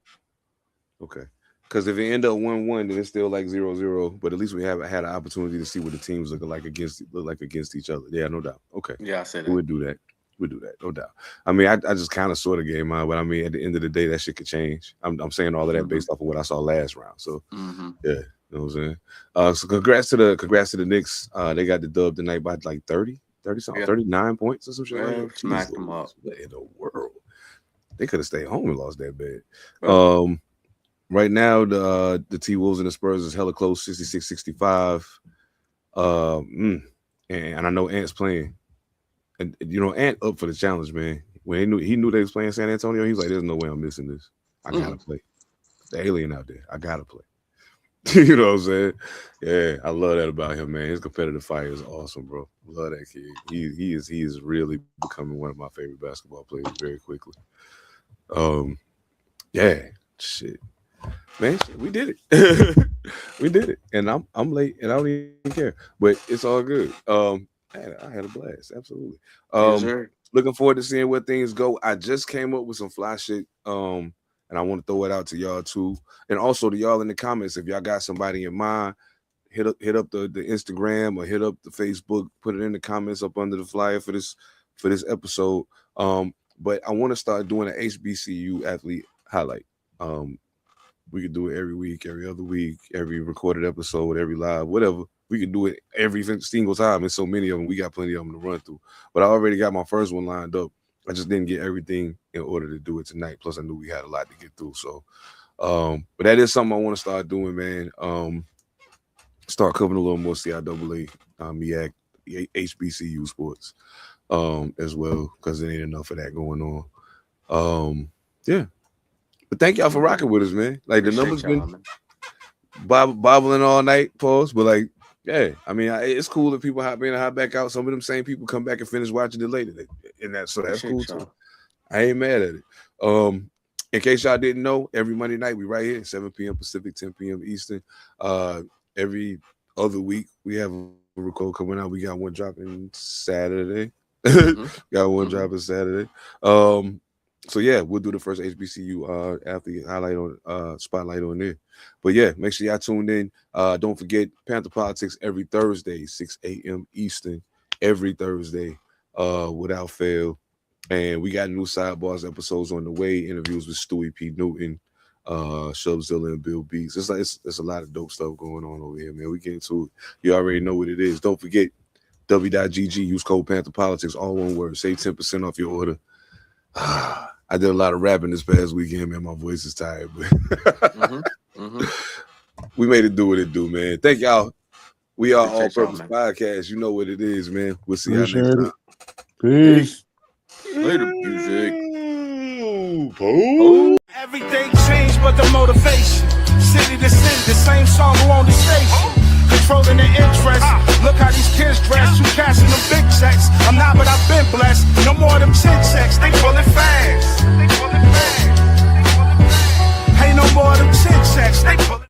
Okay. Because if it end up 1-1, then it's still like 0-0. But at least we have had an opportunity to see what the teams look like against each other. Yeah, no doubt. Okay. Yeah, I said that. We'll do that. We do that, no doubt. I mean, I just kind of sort of gave mine, but I mean, at the end of the day, that shit could change. I'm saying all of that based off of what I saw last round. So yeah, you know what I'm saying. So congrats to the Knicks. They got the dub tonight by like 30 something, 39 points or some shit. Yeah, like smacked them up. What in the world? They could have stayed home and lost that bad. Right. Right now, the T-Wolves and the Spurs is hella close, 66-65. And I know Ant's playing. And you know, Ant up for the challenge, man. When he knew they was playing San Antonio, he was like, "There's no way I'm missing this. I gotta play. The alien out there, I gotta play." You know what I'm saying? Yeah, I love that about him, man. His competitive fire is awesome, bro. Love that kid. He is really becoming one of my favorite basketball players very quickly. Yeah, shit. Man, we did it. We did it. And I'm late and I don't even care. But it's all good. I had a blast. Absolutely. Looking forward to seeing where things go. I just came up with some fly shit. And I want to throw it out to y'all too. And also to y'all in the comments, if y'all got somebody in mind, hit up the Instagram or hit up the Facebook, put it in the comments up under the flyer for this episode. But I want to start doing an HBCU athlete highlight. We could do it every week, every other week, every recorded episode, every live, whatever. We can do it every single time. There's so many of them. We got plenty of them to run through. But I already got my first one lined up. I just didn't get everything in order to do it tonight. Plus, I knew we had a lot to get through. So, but that is something I want to start doing, man. Start covering a little more CIAA, MEAC, HBCU sports, as well, because there ain't enough of that going on. Yeah. But thank y'all for rocking with us, man. Like the numbers been bobbling all night, pause. But like, yeah, I mean, it's cool if people hop in and hop back out. Some of them same people come back and finish watching it later, and that's cool too. I ain't mad at it. In case y'all didn't know, every Monday night we right here, 7 p.m. Pacific, 10 p.m. Eastern. Every other week we have a record coming out. We got one dropping Saturday. Got one dropping Saturday. So yeah, we'll do the first HBCU athlete highlight on spotlight on there. But yeah, make sure y'all tuned in. Don't forget Panther Politics every Thursday, 6 a.m. Eastern, every Thursday, without fail. And we got new sidebars episodes on the way, interviews with Stewie P. Newton, Shubzilla and Bill Beats. It's a lot of dope stuff going on over here, man. We get into it. You already know what it is. Don't forget w.gg, use code Panther Politics, all one word. Save 10% off your order. I did a lot of rapping this past weekend, man. My voice is tired, but we made it do what it do, man. Thank y'all. We are All Purpose Podcast. You know what it is, man. We'll see y'all next time. Peace. Later, music. Everything changed but the motivation. City to city, the same song who on the station. Controlling the interest. Look how these kids dress. You cashing them big checks. I'm not, but I've been blessed. No more of them chin checks. They pulling fast. Ain't no more of them chin checks. They pulling.